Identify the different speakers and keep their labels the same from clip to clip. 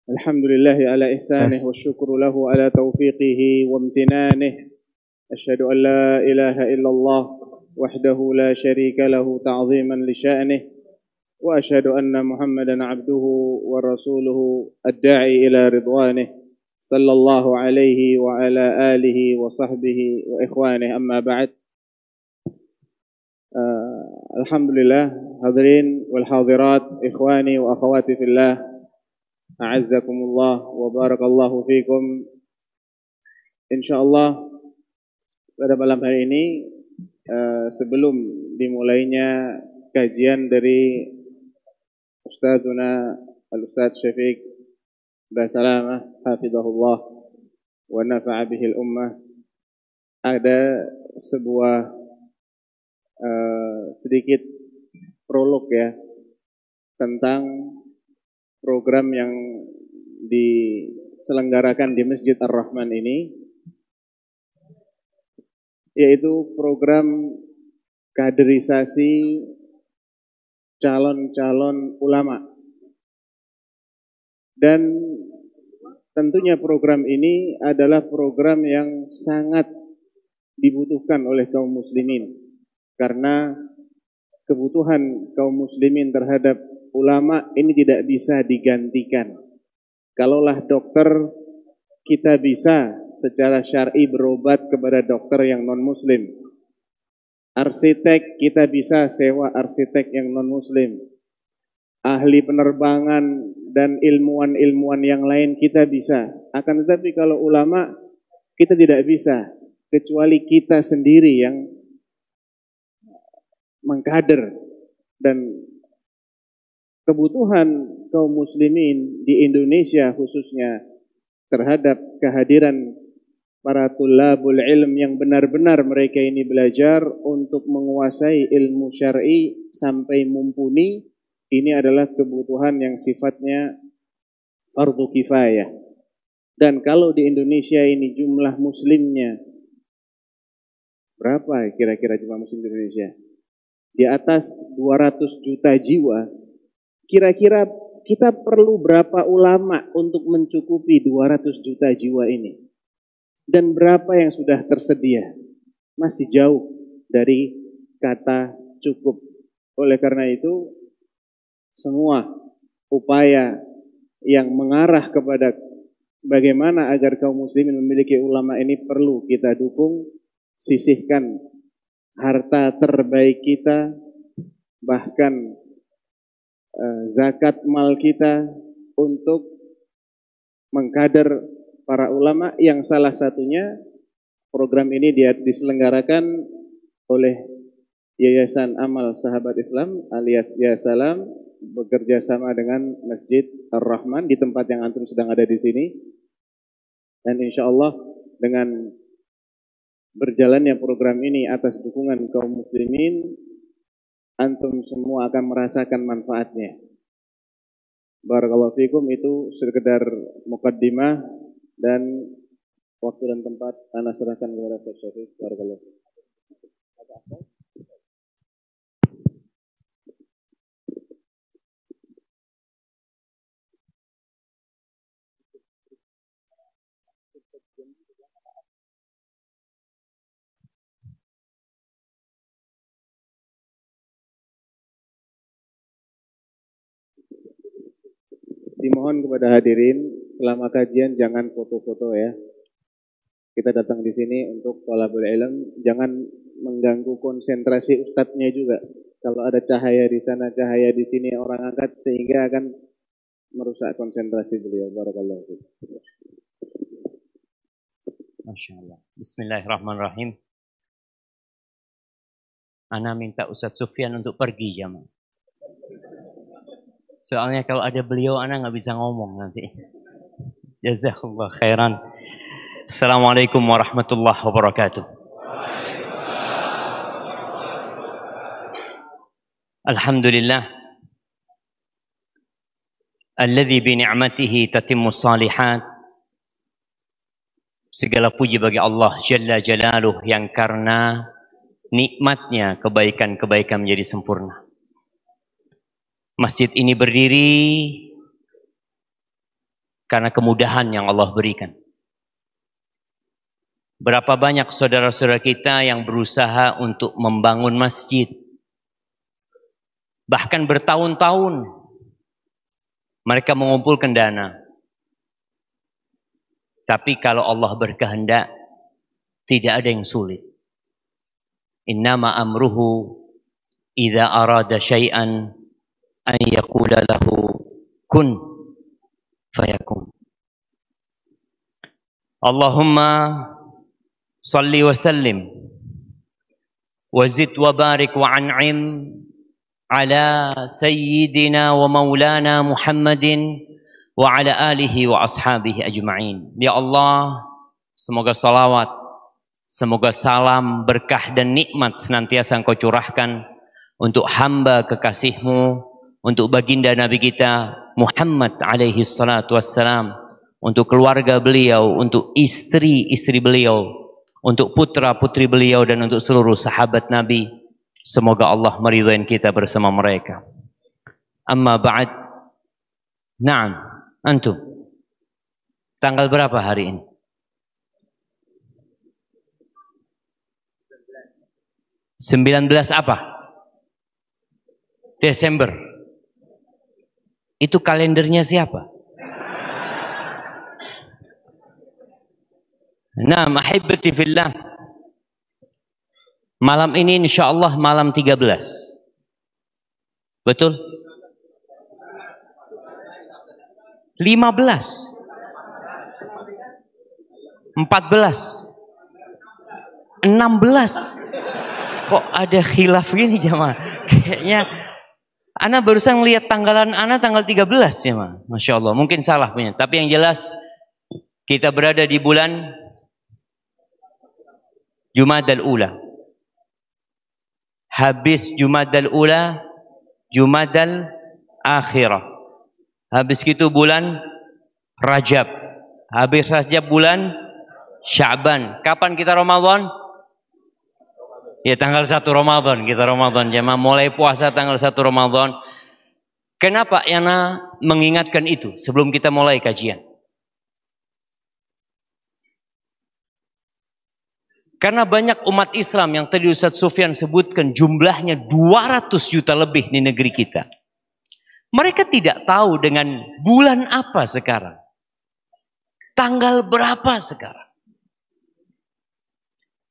Speaker 1: الحمد لله على إحسانه والشكر له على توفيقه وامتنانه. أشهد أن لا إله إلا الله وحده لا شريك له تعظيما لشأنه، وأشهد أن محمدا عبده ورسوله الداعي إلى رضوانه، صلى الله عليه وعلى آله وصحبه وإخوانه. أما بعد. Alhamdulillah, hadirin wal hadirat, ikhwani wa akhwati fillah, a'azzakumullah wa barakallahu fikum. Insyaallah pada malam hari ini, sebelum dimulainya kajian dari Ustadzuna Al-Ustadz Syafiq Basalamah hafizahullah wa nafa'a bihil ummah, ada sebuah sedikit prolog ya tentang program yang diselenggarakan di Masjid Ar-Rahman ini, yaitu program kaderisasi calon-calon ulama. Dan tentunya program ini adalah program yang sangat dibutuhkan oleh kaum muslimin, karena kebutuhan kaum muslimin terhadap ulama ini tidak bisa digantikan. Kalaulah dokter, kita bisa secara syar'i berobat kepada dokter yang non-muslim. Arsitek, kita bisa sewa arsitek yang non-muslim. Ahli penerbangan dan ilmuwan-ilmuwan yang lain kita bisa. Akan tetapi kalau ulama, kita tidak bisa, kecuali kita sendiri yang mengkader. Dan kebutuhan kaum muslimin di Indonesia khususnya terhadap kehadiran para tulabul ilm yang benar-benar mereka ini belajar untuk menguasai ilmu syar'i sampai mumpuni, ini adalah kebutuhan yang sifatnya fardu kifayah. Dan kalau di Indonesia ini jumlah muslimnya berapa kira-kira jumlah muslim di Indonesia? Di atas 200 juta jiwa. Kira-kira kita perlu berapa ulama untuk mencukupi 200 juta jiwa ini? Dan berapa yang sudah tersedia? Masih jauh dari kata cukup. Oleh karena itu, semua upaya yang mengarah kepada bagaimana agar kaum muslimin memiliki ulama ini perlu kita dukung, sisihkan harta terbaik kita, bahkan zakat mal kita untuk mengkader para ulama, yang salah satunya program ini diselenggarakan oleh Yayasan Amal Sahabat Islam alias Yasalam bekerja sama dengan Masjid Ar-Rahman di tempat yang antum sedang ada di sini. Dan insya Allah dengan berjalannya program ini atas dukungan kaum muslimin, antum semua akan merasakan manfaatnya. Barakallahu fikum. Itu sekedar muqaddimah, dan waktu dan tempat ana serahkan kepada Pak Syafiq. Barakallahu fikum. Dimohon kepada hadirin selama kajian jangan foto-foto ya. Kita datang di sini untuk thalabul ilm, jangan mengganggu konsentrasi ustadznya juga. Kalau ada cahaya di sana, cahaya di sini orang angkat, sehingga akan merusak konsentrasi beliau. Barakallahu fiik.
Speaker 2: Masyaallah. Bismillahirrahmanirrahim. Ana minta Ustadz Sufyan untuk pergi jamaah. Soalnya kalau ada beliau, ana nggak bisa ngomong nanti. Jazakallah khairan. Assalamualaikum warahmatullahi wabarakatuh. Alhamdulillah. Alladzi bi ni'matihi tatimmu shalihat. Segala puji bagi Allah Jalla Jalaluh yang karena nikmatnya kebaikan-kebaikan menjadi sempurna. Masjid ini berdiri karena kemudahan yang Allah berikan. Berapa banyak saudara-saudara kita yang berusaha untuk membangun masjid, bahkan bertahun-tahun mereka mengumpulkan dana. Tapi kalau Allah berkehendak, tidak ada yang sulit. Innama amruhu idza arada syai'an an yaqula lahu kun fayakun. Allahumma salli wa sallim wa zid wa barik wa an'im ala sayyidina wa maulana Muhammadin wa ala alihi wa ashabihi ajma'in. Ya Allah, semoga salawat, semoga salam, berkah dan nikmat senantiasa Engkau curahkan untuk hamba kekasih-Mu, untuk baginda Nabi kita Muhammad alaihi salatu wassalam, untuk keluarga beliau, untuk istri-istri beliau, untuk putra-putri beliau, dan untuk seluruh sahabat Nabi. Semoga Allah meridhai kita bersama mereka. Amma ba'd. Naam, antum. Tanggal berapa hari ini? 19 apa? Desember. Itu kalendernya siapa? Nah, ahibati fillah. Malam ini insya Allah malam 13. Betul? 15. 14. 16. Kok ada khilaf gini jamaah? Kayaknya Ana barusan melihat tanggalan Ana tanggal 13 ya, Masya Allah. Mungkin salah punya. Tapi yang jelas kita berada di bulan Jumadal Ula. Habis Jumadal Ula, Jumadal Akhirah. Habis itu bulan Rajab. Habis Rajab bulan Sya'ban. Kapan kita Ramadan? Ya tanggal 1 Ramadan kita Ramadan jemaah, mulai puasa tanggal 1 Ramadan. Kenapa Ana mengingatkan itu sebelum kita mulai kajian? Karena banyak umat Islam yang tadi Ustaz Sufyan sebutkan jumlahnya 200 juta lebih di negeri kita. Mereka tidak tahu dengan bulan apa sekarang. Tanggal berapa sekarang.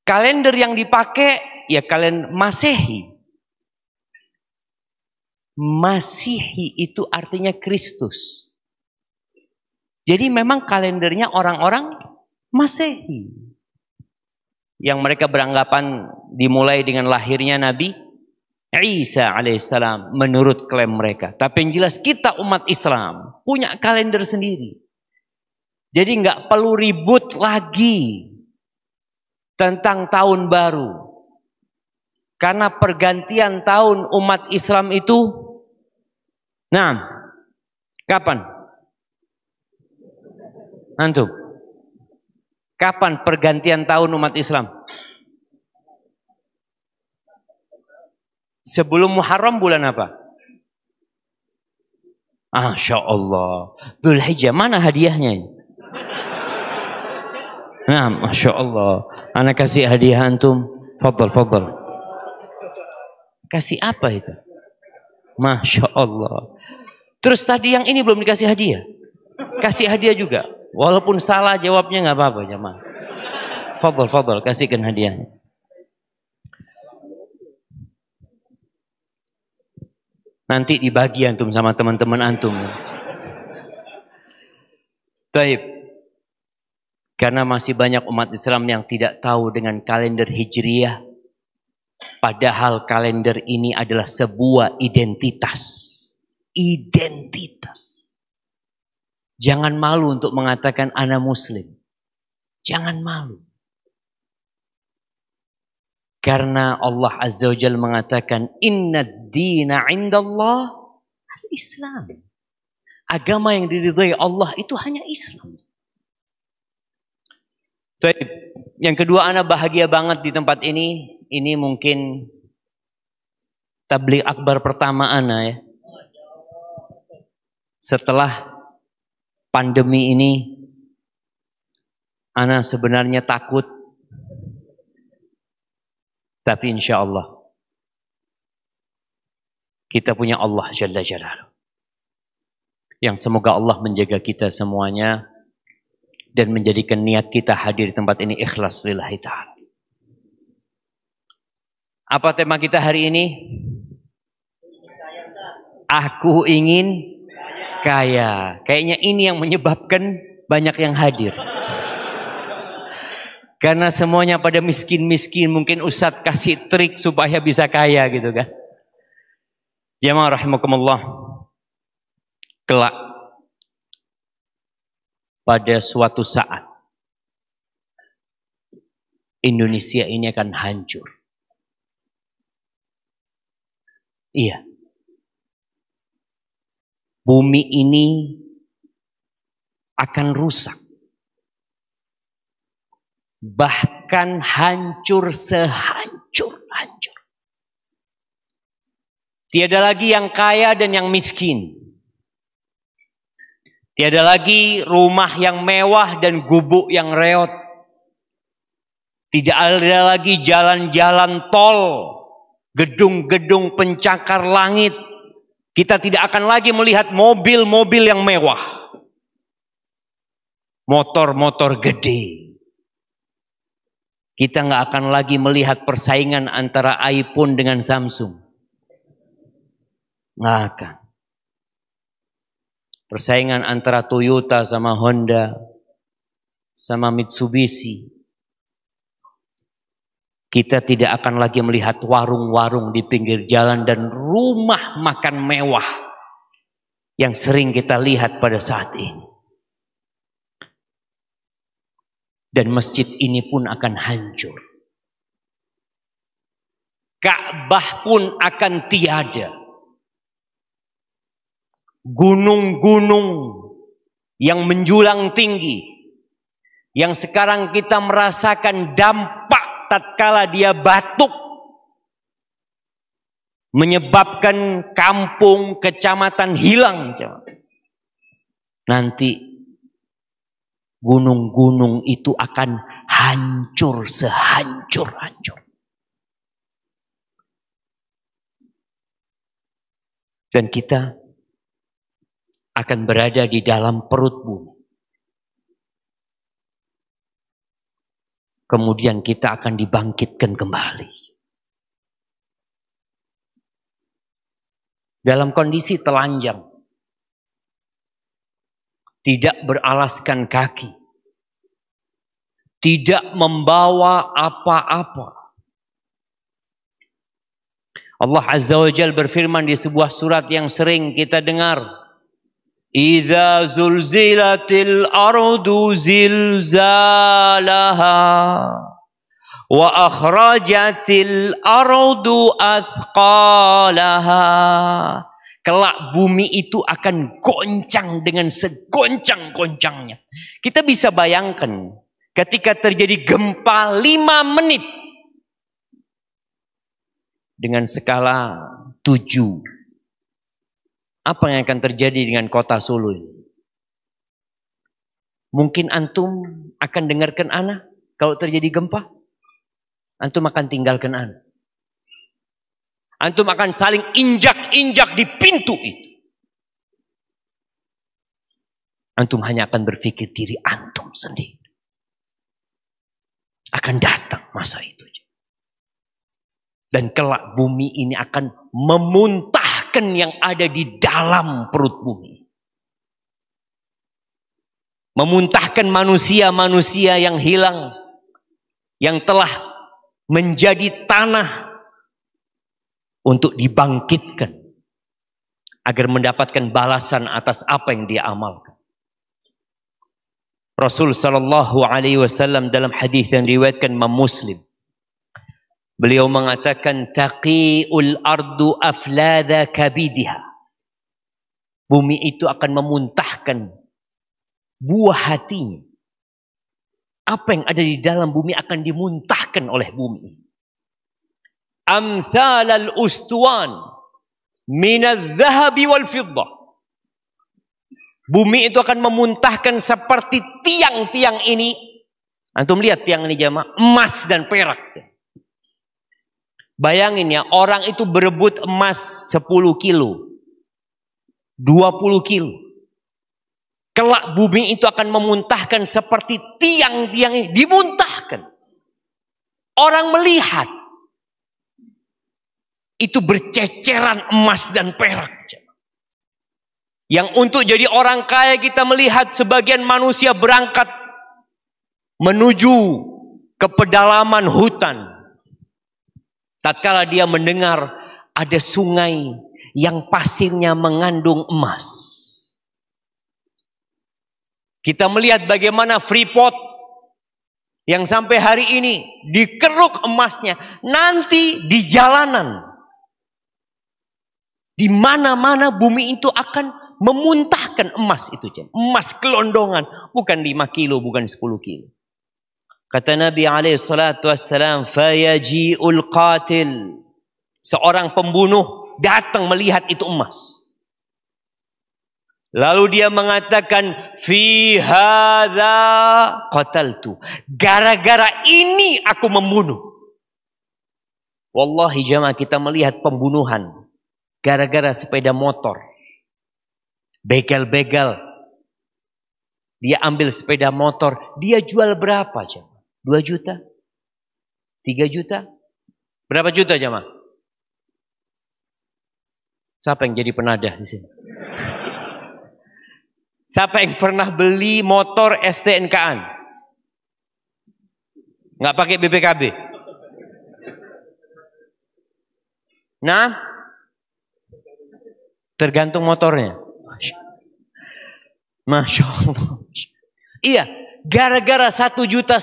Speaker 2: Kalender yang dipakai ya kalender Masehi. Masihi itu artinya Kristus. Jadi memang kalendernya orang-orang Masehi. Yang mereka beranggapan dimulai dengan lahirnya Nabi Isa alaihissalam menurut klaim mereka. Tapi yang jelas kita umat Islam punya kalender sendiri. Jadi nggak perlu ribut lagi tentang tahun baru. Karena pergantian tahun umat Islam itu, nah, kapan? Antum? Kapan pergantian tahun umat Islam? Sebelum Muharram bulan apa? Masya Allah. Dzulhijjah, mana hadiahnya? Nah, Masya Allah. Anak kasih hadiah antum. Fadal, fadal. Kasih apa itu? Masya Allah. Terus tadi yang ini belum dikasih hadiah. Kasih hadiah juga. Walaupun salah jawabnya nggak apa-apa jemaah. Fadal, fadal. Kasihkan hadiahnya. Nanti dibagi antum sama teman-teman antum. Baik. Karena masih banyak umat Islam yang tidak tahu dengan kalender Hijriyah. Padahal kalender ini adalah sebuah identitas. Identitas. Jangan malu untuk mengatakan ana muslim. Jangan malu. Karena Allah Azza wa Jalla mengatakan inna dina indallah al-Islam. Agama yang diridhai Allah itu hanya Islam. Baik. Yang kedua, ana bahagia banget di tempat ini. Ini mungkin tabligh akbar pertama ana ya. Setelah pandemi ini, ana sebenarnya takut, tapi insya Allah kita punya Allah Jalla Jalaluh, yang semoga Allah menjaga kita semuanya dan menjadikan niat kita hadir di tempat ini ikhlas lillahi ta'ala. Apa tema kita hari ini? Aku ingin kaya. Kayaknya ini yang menyebabkan banyak yang hadir. Karena semuanya pada miskin-miskin, mungkin Ustadz kasih trik supaya bisa kaya gitu kan. Jamaah rahimakumullah. Kelak pada suatu saat Indonesia ini akan hancur. Iya. Bumi ini akan rusak. Bahkan hancur sehancur-hancur. Tiada lagi yang kaya dan yang miskin. Tiada lagi rumah yang mewah dan gubuk yang reot. Tidak ada lagi jalan-jalan tol, gedung-gedung pencakar langit. Kita tidak akan lagi melihat mobil-mobil yang mewah. Motor-motor gede. Kita nggak akan lagi melihat persaingan antara iPhone dengan Samsung. Nggak akan. Persaingan antara Toyota sama Honda, sama Mitsubishi. Kita tidak akan lagi melihat warung-warung di pinggir jalan dan rumah makan mewah yang sering kita lihat pada saat ini. Dan masjid ini pun akan hancur. Ka'bah pun akan tiada. Gunung-gunung yang menjulang tinggi, yang sekarang kita merasakan dampak tatkala dia batuk, menyebabkan kampung, kecamatan hilang. Nanti gunung-gunung itu akan hancur sehancur-hancur. Dan kita akan berada di dalam perut bumi. Kemudian kita akan dibangkitkan kembali. Dalam kondisi telanjang. Tidak beralaskan kaki. Tidak membawa apa-apa. Allah Azza wa Jalla berfirman di sebuah surat yang sering kita dengar. Idza zulzilatil ardu zilzalaha wa akhrajatil ardu athqalaha. Kelak bumi itu akan goncang dengan segoncang-goncangnya. Kita bisa bayangkan ketika terjadi gempa 5 menit dengan skala 7. Apa yang akan terjadi dengan kota Solo ini? Mungkin antum akan dengarkan ana kalau terjadi gempa. Antum akan tinggalkan ana. Antum akan saling injak-injak di pintu itu. Antum hanya akan berpikir diri antum sendiri. Akan datang masa itu. Dan kelak bumi ini akan memuntahkan yang ada di dalam perut bumi. Memuntahkan manusia-manusia yang hilang. Yang telah menjadi tanah. Untuk dibangkitkan. Agar mendapatkan balasan atas apa yang dia amalkan. Rasul sallallahu alaihi wasallam dalam hadis yang diriwayatkan Imam Muslim. Beliau mengatakan taqiul ardu aflada kabidiha. Bumi itu akan memuntahkan buah hatinya. Apa yang ada di dalam bumi akan dimuntahkan oleh bumi. Amthal al-ustuwan min al-dhahabi wal fiddah. Bumi itu akan memuntahkan seperti tiang-tiang ini. Antum lihat tiang ini jamaah, emas dan perak. Bayangin ya, orang itu berebut emas 10 kilo, 20 kilo. Kelak bumi itu akan memuntahkan seperti tiang-tiang ini, dimuntahkan. Orang melihat itu berceceran emas dan perak. Yang untuk jadi orang kaya kita melihat sebagian manusia berangkat menuju ke pedalaman hutan. Tatkala dia mendengar ada sungai yang pasirnya mengandung emas. Kita melihat bagaimana Freeport yang sampai hari ini dikeruk emasnya. Nanti di jalanan, di mana-mana bumi itu akan memuntahkan emas itu. Emas gelondongan, bukan 5 kilo, bukan 10 kilo. Kata Nabi SAW, fayaji'ul qatil. Seorang pembunuh datang melihat itu emas. Lalu dia mengatakan, fi hadza qataltu. Gara-gara ini aku membunuh. Wallahi jamaah, kita melihat pembunuhan gara-gara sepeda motor. Begal-begal. Dia ambil sepeda motor, dia jual berapa jamaah? 2 juta? 3 juta? Berapa juta jamaah? Siapa yang jadi penadah di sini? Siapa yang pernah beli motor STNK-an? Nggak pakai BPKB? Nah, tergantung motornya. Masya Allah. Iya, gara-gara 1,5 juta,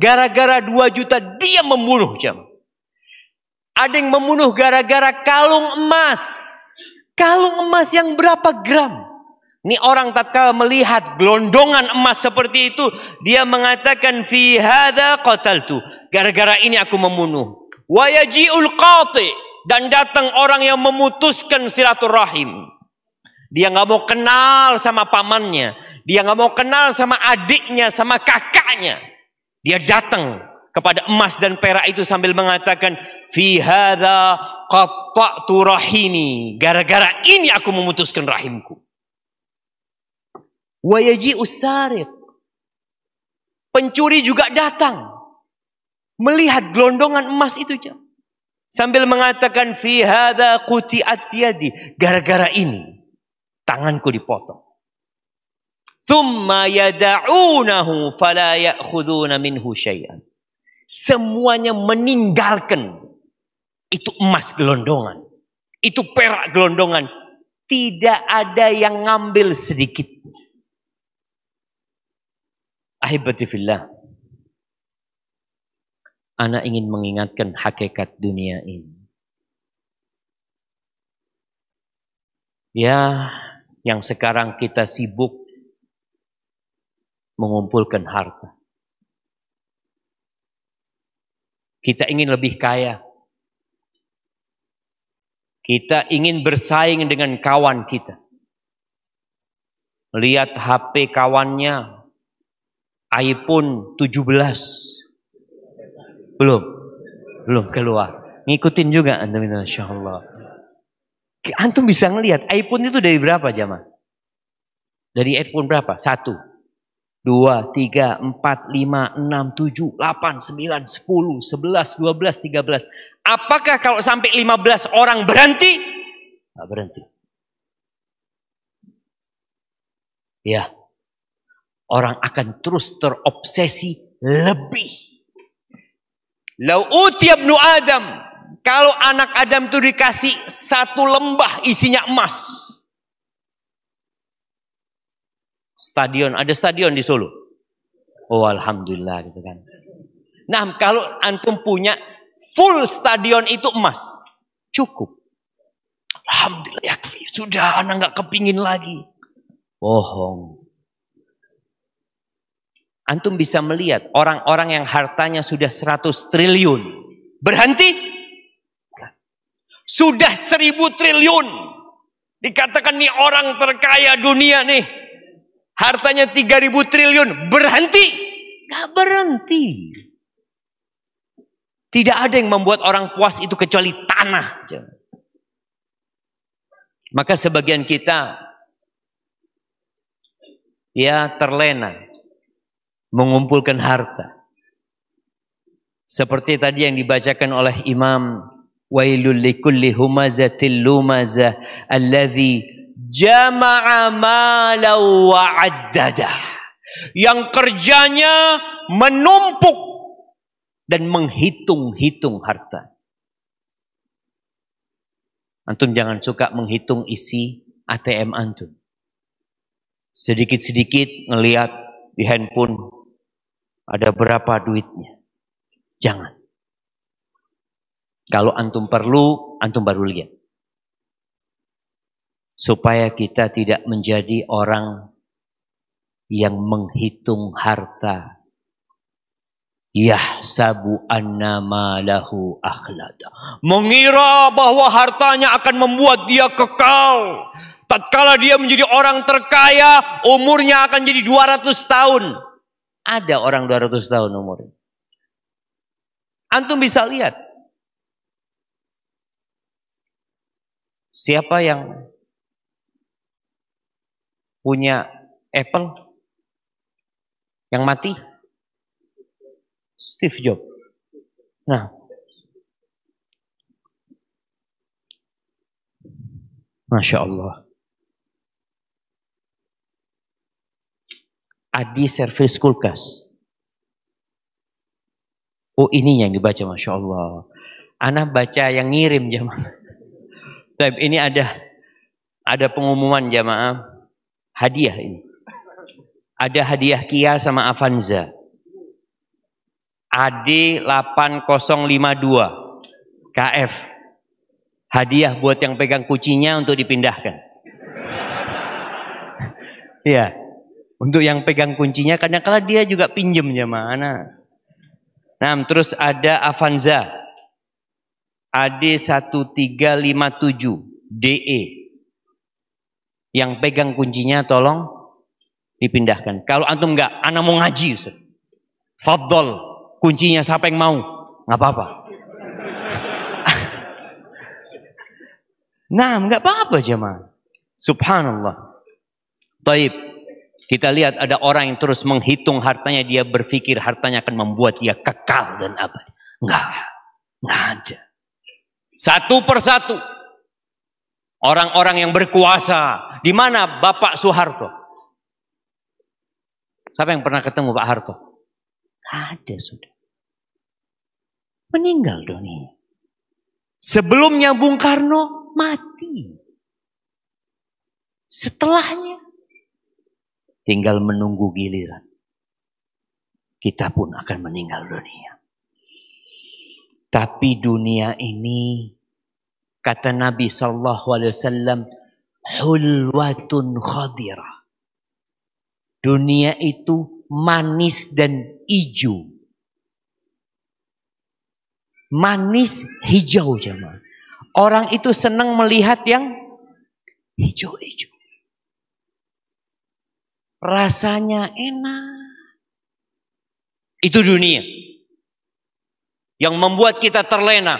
Speaker 2: gara-gara 2 juta dia membunuh jam. Ada yang membunuh gara-gara kalung emas. Kalung emas yang berapa gram? Ini orang tatkala melihat gelondongan emas seperti itu, dia mengatakan fi hadza qataltu. Gara-gara ini aku membunuh. Wa yaji'ul qati, dan datang orang yang memutuskan silaturahim. Dia nggak mau kenal sama pamannya, dia nggak mau kenal sama adiknya, sama kakaknya. Dia datang kepada emas dan perak itu sambil mengatakan fi hadza qatta'tu rahimi. Gara-gara ini aku memutuskan rahimku. Wa yaji'us sariq. Pencuri juga datang melihat gelondongan emas itu sambil mengatakan fi hadza quti'at yadi. Gara-gara ini tanganku dipotong. Thumma yada'unahu fala ya'khuduna minhu syai'an. Semuanya meninggalkan itu emas gelondongan, itu perak gelondongan. Tidak ada yang ngambil sedikit. Ahibati fillah, ana ingin mengingatkan hakikat dunia ini. Ya, yang sekarang kita sibuk mengumpulkan harta. Kita ingin lebih kaya. Kita ingin bersaing dengan kawan kita. Lihat HP kawannya, iPhone 17. Belum keluar. Ngikutin juga antum, insyaallah. Antum bisa ngelihat iPhone itu dari berapa jamaah? Dari iPhone berapa? 1, 2, 3, 4, 5, 6, 7, 8, 9, 10, 11, 12, 13. Apakah kalau sampai 15 orang berhenti? Nggak berhenti. Ya. Orang akan terus terobsesi lebih. Lau utiya ibnu Adam, kalau anak Adam itu dikasih 1 lembah isinya emas. Stadion, ada stadion di Solo. Oh alhamdulillah gitu kan. Nah kalau antum punya full stadion itu emas, cukup. Alhamdulillah yakfi, sudah anak nggak kepingin lagi. Bohong. Antum bisa melihat orang-orang yang hartanya sudah 100 triliun. Berhenti? Sudah 1000 triliun. Dikatakan nih orang terkaya dunia nih. Hartanya 3.000 triliun, berhenti? Nggak berhenti. Tidak ada yang membuat orang puas itu kecuali tanah. Maka sebagian kita ya terlena mengumpulkan harta. Seperti tadi yang dibacakan oleh Imam, wailul likulli humazatil lumazah alladzi jama'a malau wa'addada. Yang kerjanya menumpuk dan menghitung-hitung harta. Antum jangan suka menghitung isi ATM antum. Sedikit-sedikit ngelihat di handphone ada berapa duitnya. Jangan. Kalau antum perlu, antum baru lihat. Supaya kita tidak menjadi orang yang menghitung harta. Yahsabu anna malahu akhlada. Mengira bahwa hartanya akan membuat dia kekal. Tatkala dia menjadi orang terkaya, umurnya akan jadi 200 tahun. Ada orang 200 tahun umurnya. Antum bisa lihat. Siapa yang punya Apple yang mati? Steve Jobs. Nah, Masya Allah. Adi servis kulkas. Oh, ininya yang dibaca, Masya Allah. Ana baca yang ngirim jamaah. Ini ada pengumuman jamaah. Hadiah ini. Ada hadiah Kia sama Avanza. AD 8052 KF. Hadiah buat yang pegang kuncinya untuk dipindahkan. Ya, untuk yang pegang kuncinya kadang-kadang dia juga pinjem jamaah. Nah, terus ada Avanza AD 1357 DE. Yang pegang kuncinya tolong dipindahkan. Kalau antum enggak, ana mau ngaji Ustaz. Fadhol, kuncinya siapa yang mau? Enggak apa-apa. Nah, enggak apa-apa jemaah. Subhanallah. Taib. Kita lihat ada orang yang terus menghitung hartanya, dia berpikir hartanya akan membuat dia kekal dan abadi. Enggak ada. Satu persatu. Orang-orang yang berkuasa. Di mana Bapak Soeharto? Siapa yang pernah ketemu Pak Harto? Ada sudah. Meninggal dunia. Sebelumnya Bung Karno mati. Setelahnya tinggal menunggu giliran. Kita pun akan meninggal dunia. Tapi dunia ini, kata Nabi SAW, hulwatun khadirah. Dunia itu manis dan hijau. Manis hijau jemaah. Orang itu senang melihat yang hijau-hijau. Rasanya enak. Itu dunia. Yang membuat kita terlena.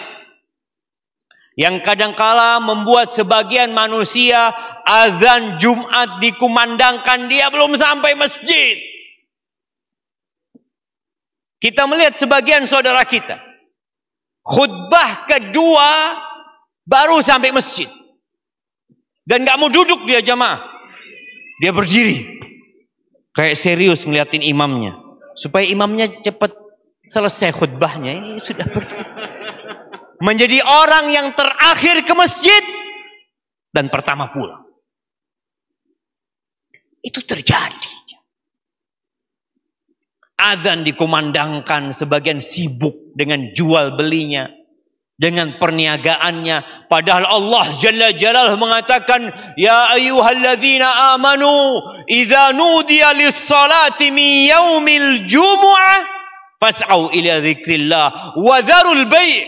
Speaker 2: Yang kadangkala membuat sebagian manusia azan Jumat dikumandangkan, dia belum sampai masjid. Kita melihat sebagian saudara kita. Khutbah kedua baru sampai masjid. Dan gak mau duduk dia jamaah. Dia berdiri. Kayak serius ngeliatin imamnya. Supaya imamnya cepat selesai khutbahnya. Ini sudah berdiri. Menjadi orang yang terakhir ke masjid. Dan pertama pulang. Itu terjadi. Adzan dikumandangkan, sebagian sibuk dengan jual belinya. Dengan perniagaannya. Padahal Allah Jalla Jalaluhu mengatakan, Ya ayyuhalladzina amanu, idza nudiya lis-salati min yaumil jumu'ah, fas'au ila dzikrillah wa dzarul bai'.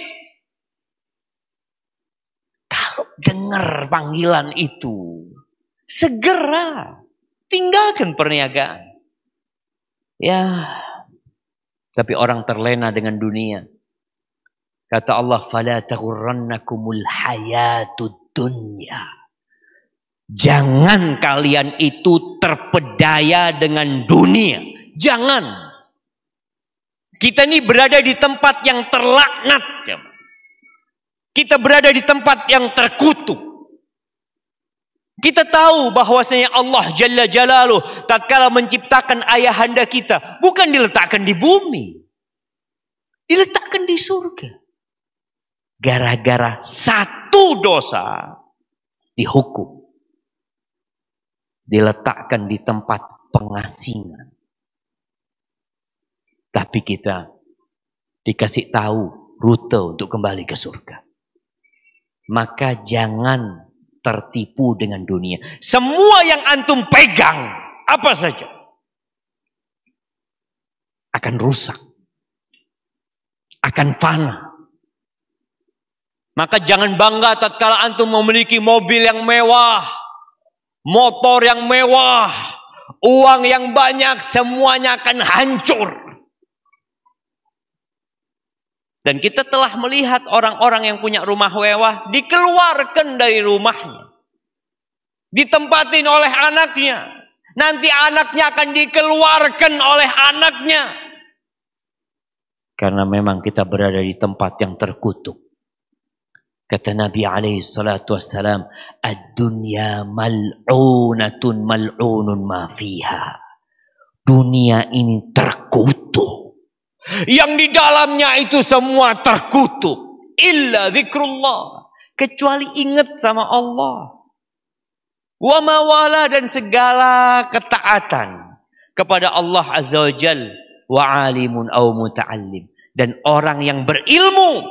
Speaker 2: Kalau dengar panggilan itu, segera. Tinggalkan perniagaan. Ya, tapi orang terlena dengan dunia. Kata Allah, "Fala taghurrannakumul hayatud dunya." Jangan kalian itu terpedaya dengan dunia. Jangan. Kita ini berada di tempat yang terlaknat. Kita berada di tempat yang terkutuk. Kita tahu bahwasanya Allah Jalla Jalaluh tatkala menciptakan ayahanda kita bukan diletakkan di bumi. Diletakkan di surga. Gara-gara satu dosa dihukum. Diletakkan di tempat pengasingan. Tapi kita dikasih tahu rute untuk kembali ke surga. Maka jangan tertipu dengan dunia. Semua yang antum pegang, apa saja, akan rusak. Akan fana. Maka jangan bangga tatkala antum memiliki mobil yang mewah, motor yang mewah, uang yang banyak, semuanya akan hancur. Dan kita telah melihat orang-orang yang punya rumah mewah dikeluarkan dari rumahnya. Ditempatin oleh anaknya. Nanti anaknya akan dikeluarkan oleh anaknya. Karena memang kita berada di tempat yang terkutuk. Kata Nabi alaihi salatu wassalam, "Ad-dunya mal'unatun mal'unun ma fiha." Dunia ini terkutuk. Yang di dalamnya itu semua terkutuk. Illa zikrullah. Kecuali ingat sama Allah. Wa mawala, dan segala ketaatan kepada Allah Azza wa Jal. Wa alimun au muta'allim. Dan orang yang berilmu,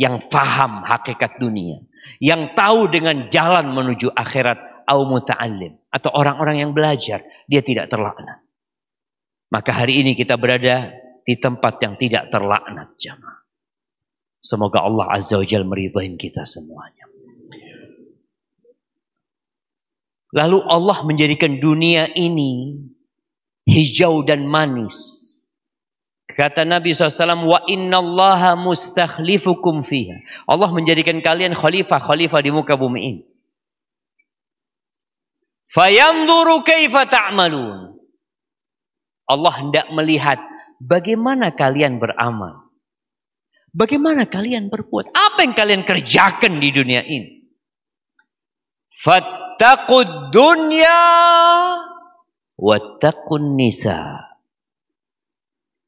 Speaker 2: yang faham hakikat dunia, yang tahu dengan jalan menuju akhirat, au muta'allim, atau orang-orang yang belajar, dia tidak terlaknat. Maka hari ini kita berada di tempat yang tidak terlaknat, jamaah. Semoga Allah Azza wa Jalla meridhain kita semuanya. Lalu Allah menjadikan dunia ini hijau dan manis. Kata Nabi SAW, "Wa innallaha mustakhlifukum fiha." Allah menjadikan kalian khalifah di muka bumi ini. Fayanzuru kaifa ta'malun. Allah hendak melihat bagaimana kalian beramal. Bagaimana kalian berbuat. Apa yang kalian kerjakan di dunia ini. Fattaqud dunya wattaqun nisa.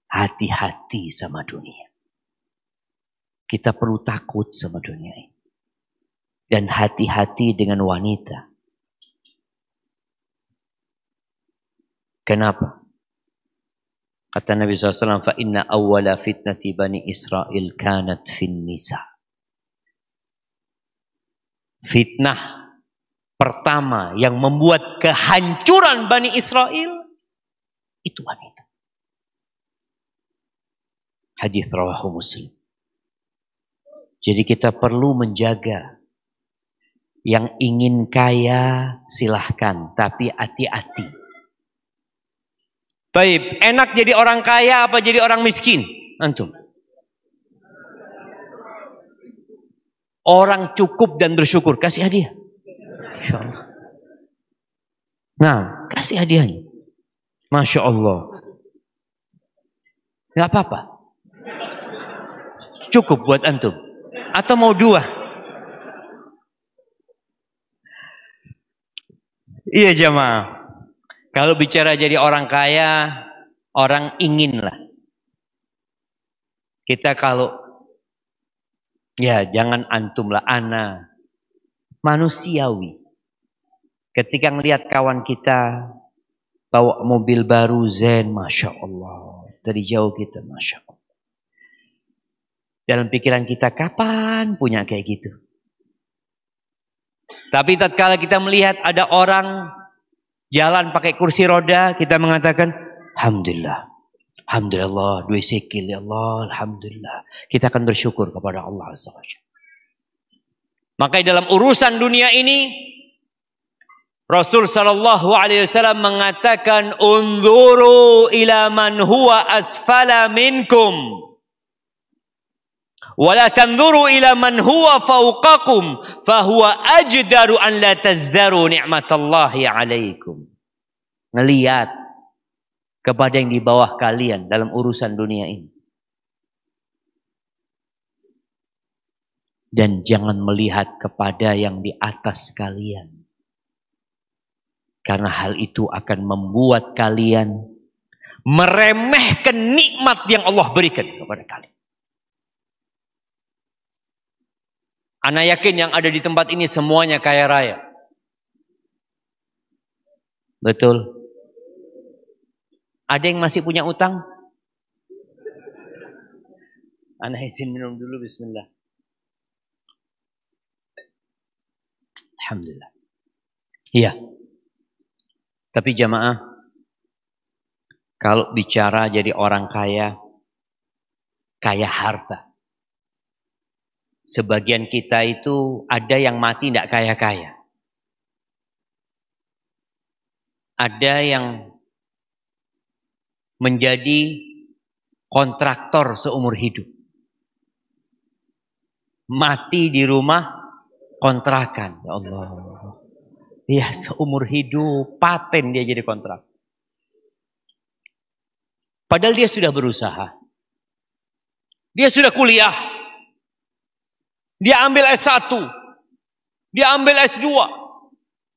Speaker 2: Hati-hati sama dunia. Kita perlu takut sama dunia ini. Dan hati-hati dengan wanita. Kenapa? Kata Nabi SAW, "Fa inna awwala fitnati bani Israel kanat fin nisa." Fitnah pertama yang membuat kehancuran Bani Israel itu wanita. Hadis rawahu Muslim. Jadi kita perlu menjaga. Yang ingin kaya silahkan, tapi hati-hati. Baik, enak jadi orang kaya apa jadi orang miskin? Antum. Orang cukup dan bersyukur, kasih hadiah. Insyaallah. Nah, kasih hadiahnya. Masya Allah. Gak apa-apa. Cukup buat antum. Atau mau dua? Iya jamaah. Kalau bicara jadi orang kaya, orang inginlah. Kita kalau, ya jangan antum lah, ana. Manusiawi. Ketika ngelihat kawan kita bawa mobil baru Zen, Masya Allah. Dari jauh kita, Masya Allah. Dalam pikiran kita, kapan punya kayak gitu? Tapi tatkala kita melihat ada orang jalan pakai kursi roda, kita mengatakan, Alhamdulillah. Alhamdulillah, 2 sikil ya Allah, Alhamdulillah. Kita akan bersyukur kepada Allah Azza wa Jalla. Maka dalam urusan dunia ini, Rasul sallallahu alaihi wasallam mengatakan, "Unzuru ila man huwa asfala minkum, wa la tanzuru ila man huwa fawqakum, fa huwa ajdaru an la tazdaru ni'matallahi alaikum." Ngelihat kepada yang di bawah kalian dalam urusan dunia ini. Dan jangan melihat kepada yang di atas kalian. Karena hal itu akan membuat kalian meremehkan nikmat yang Allah berikan kepada kalian. Ana yakin yang ada di tempat ini semuanya kaya raya. Betul. Ada yang masih punya utang? Ana izin minum dulu, bismillah. Alhamdulillah. Iya. Tapi jamaah, kalau bicara jadi orang kaya, kaya harta. Sebagian kita itu ada yang mati tidak kaya-kaya. Ada yang menjadi kontraktor seumur hidup. Mati di rumah kontrakan. Ya Allah. Ya, seumur hidup paten dia jadi kontrak. Padahal dia sudah berusaha. Dia sudah kuliah. Dia ambil S1. Dia ambil S2.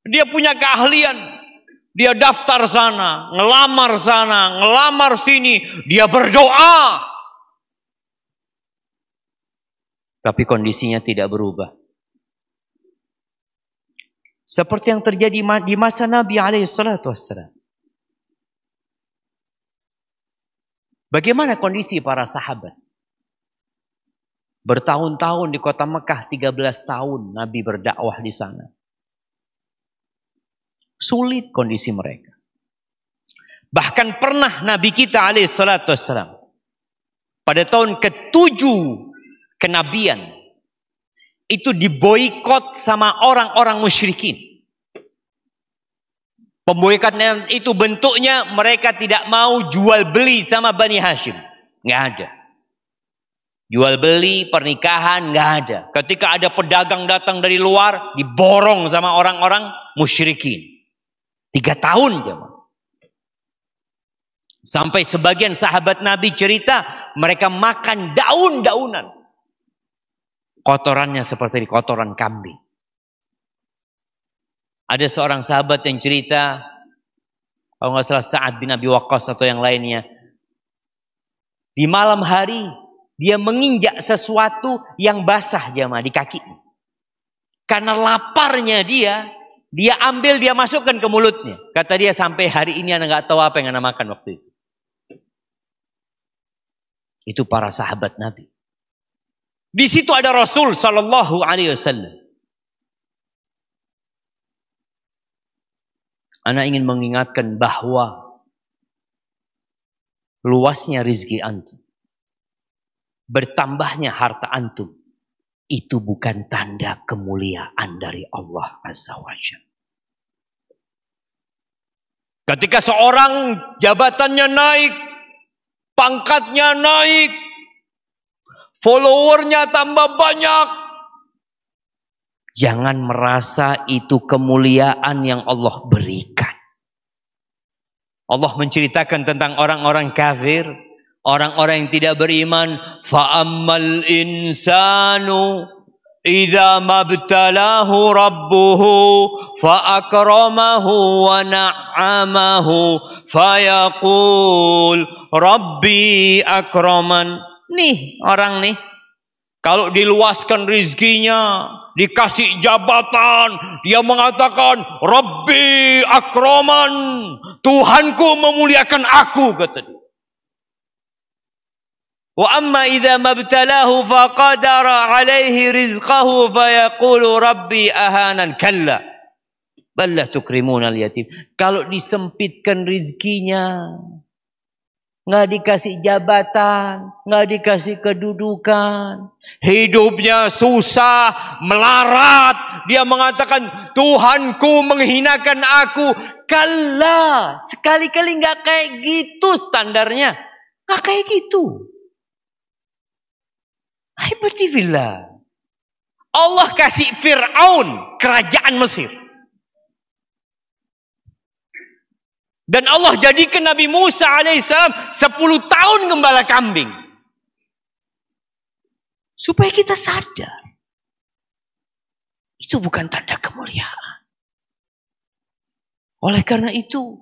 Speaker 2: Dia punya keahlian. Dia daftar sana, ngelamar sini. Dia berdoa. Tapi kondisinya tidak berubah. Seperti yang terjadi di masa Nabi SAW. Bagaimana kondisi para sahabat? Bertahun-tahun di kota Mekah, 13 tahun Nabi berdakwah di sana. Sulit kondisi mereka. Bahkan pernah Nabi kita SAW pada tahun ke-7 kenabian itu diboikot sama orang-orang musyrikin. Pemboikotnya itu bentuknya mereka tidak mau jual beli sama Bani Hashim. Nggak ada. Jual beli, pernikahan, nggak ada. Ketika ada pedagang datang dari luar, diborong sama orang-orang musyrikin. 3 tahun jemaah. Sampai sebagian sahabat Nabi cerita, mereka makan daun-daunan. Kotorannya seperti kotoran kambing. Ada seorang sahabat yang cerita, kalau nggak salah Sa'ad bin Abi Waqqas atau yang lainnya. Di malam hari, dia menginjak sesuatu yang basah jemaah di kakinya. Karena laparnya dia ambil, dia masukkan ke mulutnya. Kata dia, sampai hari ini anak nggak tahu apa yang anak makan waktu itu. Itu para sahabat Nabi. Di situ ada Rasul Sallallahu Alaihi Wasallam. Ana ingin mengingatkan bahwa luasnya rizki antum, bertambahnya harta antum, itu bukan tanda kemuliaan dari Allah Azza wa Jalla. Ketika seorang jabatannya naik, pangkatnya naik, followernya tambah banyak, jangan merasa itu kemuliaan yang Allah berikan. Allah menceritakan tentang orang-orang kafir, orang-orang yang tidak beriman. Fa'ammal insanu idza mabtalahu rabbuhu fa'akramahu wa na'amahu fayaqul rabbi akraman. Nih orang nih, kalau diluaskan rizkinya, dikasih jabatan, dia mengatakan Rabbi akraman, Tuhanku memuliakan aku, kata dia. Wa amma idza mabtalahu faqadara alaihi rizqahu fayaqulu Rabbi ahanan. Kalla bal la tukrimuna al-yatim. Kalau disempitkan rizkinya, nggak dikasih jabatan, nggak dikasih kedudukan. Hidupnya susah, melarat. Dia mengatakan, Tuhanku menghinakan aku. Kalla, sekali-kali nggak kayak gitu standarnya. Nggak kayak gitu. Aibatifillah. Allah kasih Fir'aun kerajaan Mesir. Dan Allah jadikan Nabi Musa alaihissalam 10 tahun gembala kambing. Supaya kita sadar. Itu bukan tanda kemuliaan. Oleh karena itu,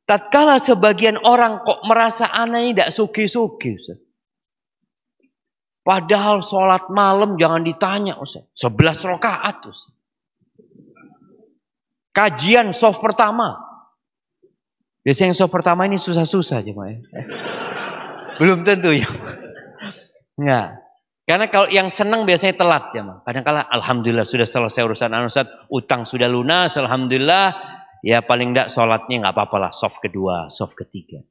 Speaker 2: tatkala sebagian orang kok merasa aneh tidak suki-suki. Padahal sholat malam jangan ditanya, Ustaz. 11 rakaat, Ustaz. Kajian soft pertama. Biasanya yang soft pertama ini susah-susah aja, ya. Belum tentu ya. Enggak. Karena kalau yang senang biasanya telat ya, kadang-kala alhamdulillah sudah selesai urusan Ustaz, utang sudah lunas, alhamdulillah. Ya paling enggak sholatnya enggak apa-apa lah, soft kedua, soft ketiga.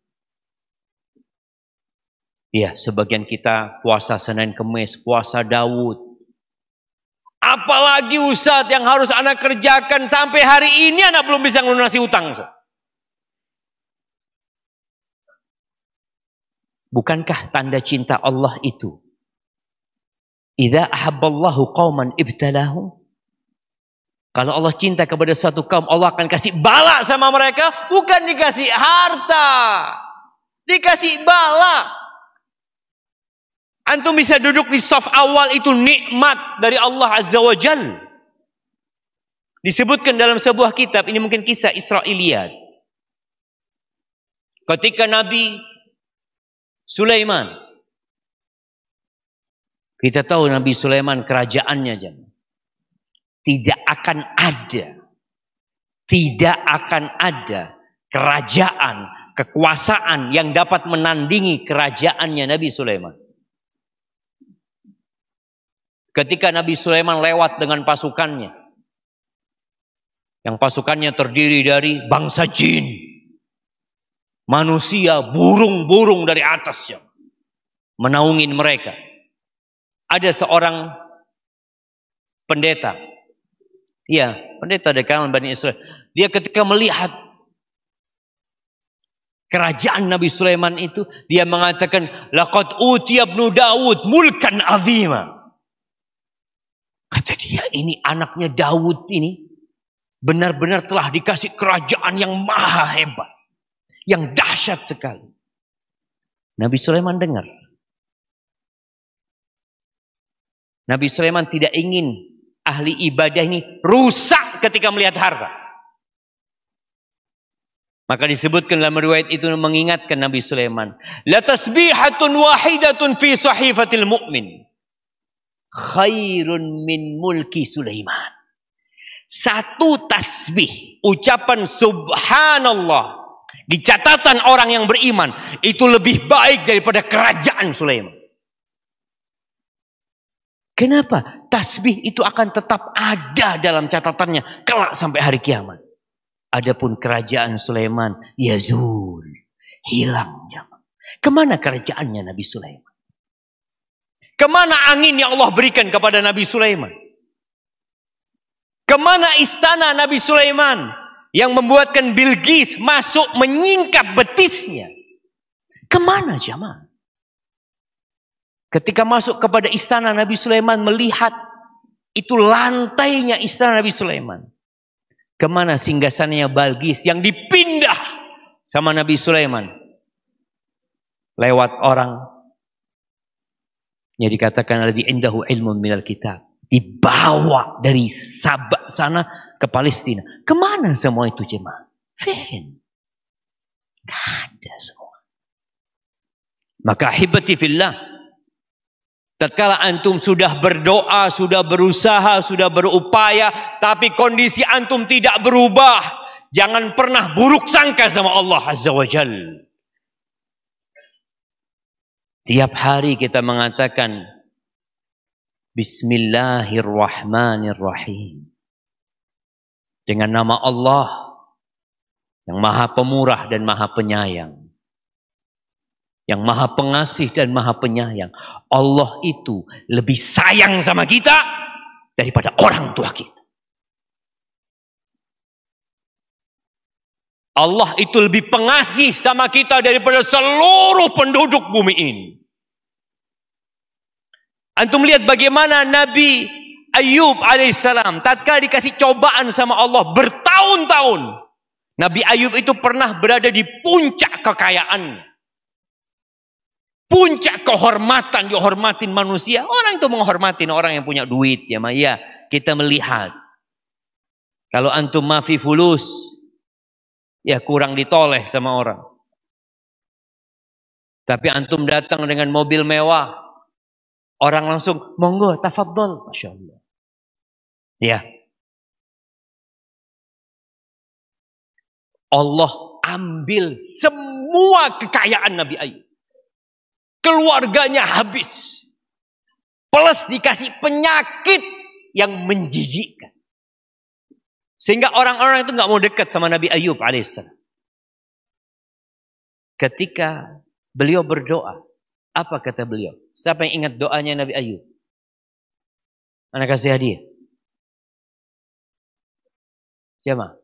Speaker 2: Ya, sebagian kita puasa Senin Kemis, puasa Daud. Apalagi Ustaz yang harus anak kerjakan sampai hari ini anak belum bisa melunasi utang. Ustaz. Bukankah tanda cinta Allah itu? Idza ahabballahu qauman ibtalahum. Kalau Allah cinta kepada satu kaum, Allah akan kasih bala sama mereka, bukan dikasih harta. Dikasih bala. Antum bisa duduk di saf awal itu nikmat dari Allah Azza wa Jal. Disebutkan dalam sebuah kitab, ini mungkin kisah Israiliyat. Ketika Nabi Sulaiman, kita tahu Nabi Sulaiman kerajaannya tidak akan ada kerajaan, kekuasaan yang dapat menandingi kerajaannya Nabi Sulaiman. Ketika Nabi Sulaiman lewat dengan pasukannya, yang pasukannya terdiri dari bangsa jin, manusia, burung-burung dari atas yang menaungin mereka. Ada seorang pendeta, ya pendeta dari kalangan Bani Israel. Dia ketika melihat kerajaan Nabi Sulaiman itu, dia mengatakan, laqad utiya ibnu Daud mulkan azima. Kata dia, ini anaknya Daud ini benar-benar telah dikasih kerajaan yang maha hebat, yang dahsyat sekali. Nabi Sulaiman dengar. Nabi Sulaiman tidak ingin ahli ibadah ini rusak ketika melihat harta. Maka disebutkan dalam riwayat itu mengingatkan Nabi Sulaiman, la tasbihatun wahidatun fi sahifatil mu'min khairun min mulki Sulaiman. Satu tasbih, ucapan subhanallah di catatan orang yang beriman itu lebih baik daripada kerajaan Sulaiman. Kenapa? Tasbih itu akan tetap ada dalam catatannya kelak sampai hari kiamat. Adapun kerajaan Sulaiman yazul, hilang. Kemana kerajaannya Nabi Sulaiman? Kemana angin yang Allah berikan kepada Nabi Sulaiman? Kemana istana Nabi Sulaiman yang membuatkan Bilqis masuk menyingkap betisnya? Kemana jamaah? Ketika masuk kepada istana Nabi Sulaiman, melihat itu lantainya istana Nabi Sulaiman. Kemana singgasananya Bilqis yang dipindah sama Nabi Sulaiman? Lewat orang yang dikatakan alladzi indahu ilmun minal kitab. Dibawa dari Sabah sana ke Palestina. Kemana semua itu jemaah? Fin. Gak ada semua. Maka ahibati fillah, tatkala antum sudah berdoa, sudah berusaha, sudah berupaya, tapi kondisi antum tidak berubah, jangan pernah buruk sangka sama Allah Azza wa Jal. Tiap hari kita mengatakan Bismillahirrahmanirrahim. Dengan nama Allah yang Maha Pemurah dan Maha Penyayang. yang maha pengasih dan maha penyayang. Allah itu lebih sayang sama kita daripada orang tua kita. Allah itu lebih pengasih sama kita daripada seluruh penduduk bumi ini. Antum lihat bagaimana Nabi Ayub alaihissalam tatkala dikasih cobaan sama Allah bertahun-tahun. Nabi Ayub itu pernah berada di puncak kekayaan. Puncak kehormatan, dihormatin manusia. Orang itu menghormatin orang yang punya duit. Ya, ya kita melihat. Kalau antum mafi fulus, ya kurang ditoleh sama orang. Tapi antum datang dengan mobil mewah, orang langsung, monggo, tafadhol. Masya Allah. Ya. Allah ambil semua kekayaan Nabi Ayub. Keluarganya habis. Plus dikasih penyakit yang menjijikkan. Sehingga orang-orang itu nggak mau dekat sama Nabi Ayub alaihissalam. Ketika beliau berdoa, apa kata beliau? Siapa yang ingat doanya Nabi Ayub? Anak kasih hadiah. Jamaah.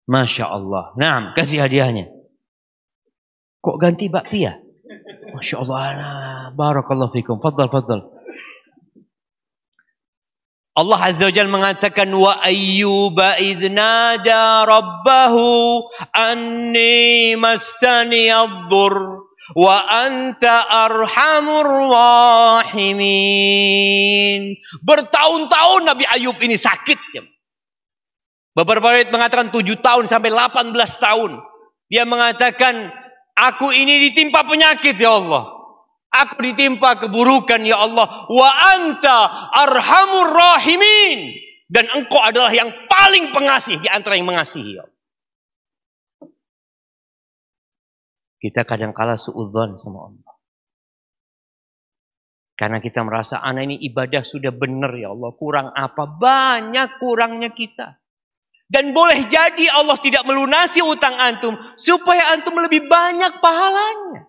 Speaker 2: Masya Allah. Nah, kasih hadiahnya. Kok ganti bakpia? Masya Allah. Nah, barakallahu fikum. Fadal, fadal. Allah Azza wa Jalla mengatakan wa ayyuba idnada rabbahu anni massani ad-dur wa anta arhamur rahimin. Bertahun-tahun Nabi Ayub ini sakit. Beberapa riwayat mengatakan 7 tahun sampai 18 tahun. Dia mengatakan, aku ini ditimpa penyakit ya Allah. Aku ditimpa keburukan ya Allah. Wa anta arhamur rahimin. Dan engkau adalah yang paling pengasih di antara yang mengasihi ya Allah. Kita kadang-kala suudzon sama Allah. Karena kita merasa anak ini ibadah sudah benar ya Allah. Kurang apa? Banyak kurangnya kita. Dan boleh jadi Allah tidak melunasi utang antum supaya antum lebih banyak pahalanya.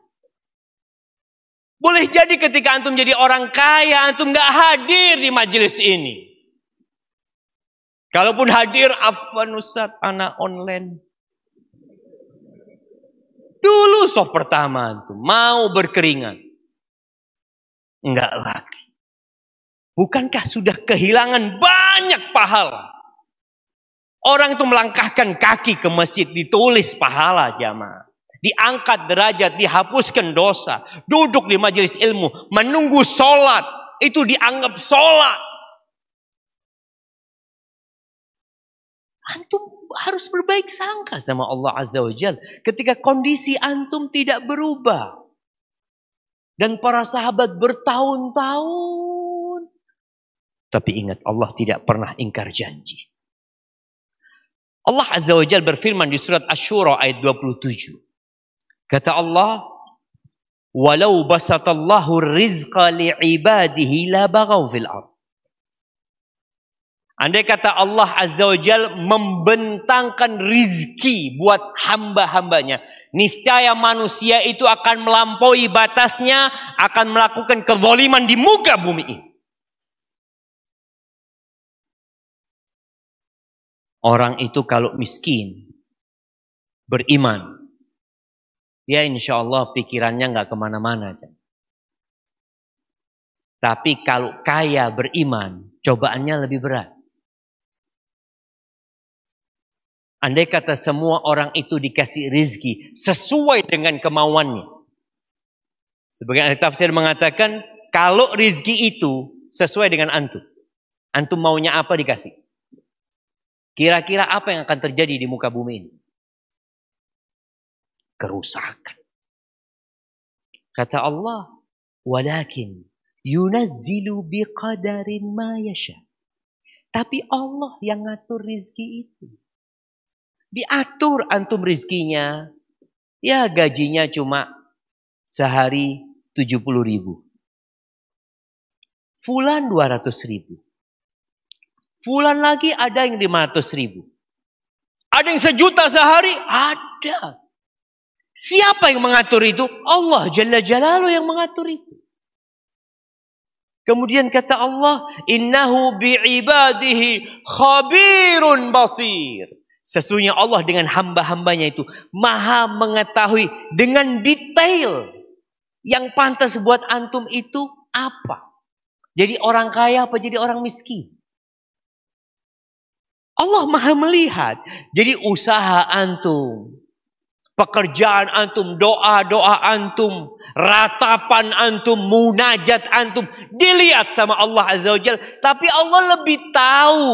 Speaker 2: Boleh jadi ketika antum jadi orang kaya, antum gak hadir di majelis ini. Kalaupun hadir, afwan Ustaz, anak online. Dulu soft pertama antum mau berkeringat. Enggak lagi. Bukankah sudah kehilangan banyak pahala? Orang itu melangkahkan kaki ke masjid, ditulis pahala jamaah. Diangkat derajat, dihapuskan dosa. Duduk di majelis ilmu, menunggu sholat. Itu dianggap sholat. Antum harus berbaik sangka sama Allah Azza wa Jalla. Ketika kondisi antum tidak berubah. Dan para sahabat bertahun-tahun. Tapi ingat, Allah tidak pernah ingkar janji. Allah Azza wa Jalla berfirman di surat Asy-Syura ayat 27. Kata Allah, "Walau basatallahu rizqa li'ibadihi la baghaw fil ardh." Andai kata Allah Azza wa Jalla membentangkan rizki buat hamba-hambanya, niscaya manusia itu akan melampaui batasnya, akan melakukan kezaliman di muka bumi ini. Orang itu kalau miskin, beriman, ya insya Allah pikirannya nggak kemana-mana. Tapi kalau kaya beriman, cobaannya lebih berat. Andai kata semua orang itu dikasih rizki sesuai dengan kemauannya. Sebagian ahli tafsir mengatakan, kalau rizki itu sesuai dengan antum. Antum maunya apa dikasih. Kira-kira apa yang akan terjadi di muka bumi ini? Kerusakan. Kata Allah, walakin yunazzilu biqadarin ma yasha. Tapi Allah yang ngatur rizki itu. Diatur antum rizkinya. Ya gajinya cuma sehari 70.000. Fulan 200.000. Fulan lagi ada yang 500.000. Ada yang 1 juta sehari? Ada. Siapa yang mengatur itu? Allah Jalla Jalaluhu yang mengatur itu. Kemudian kata Allah, innahu bi'ibadihi khabirun basir. Sesungguhnya Allah dengan hamba-hambanya itu maha mengetahui dengan detail yang pantas buat antum itu apa. Jadi orang kaya apa jadi orang miskin. Allah maha melihat. Jadi usaha antum, pekerjaan antum, doa-doa antum, ratapan antum, munajat antum, dilihat sama Allah Azza wa Jalla. Tapi Allah lebih tahu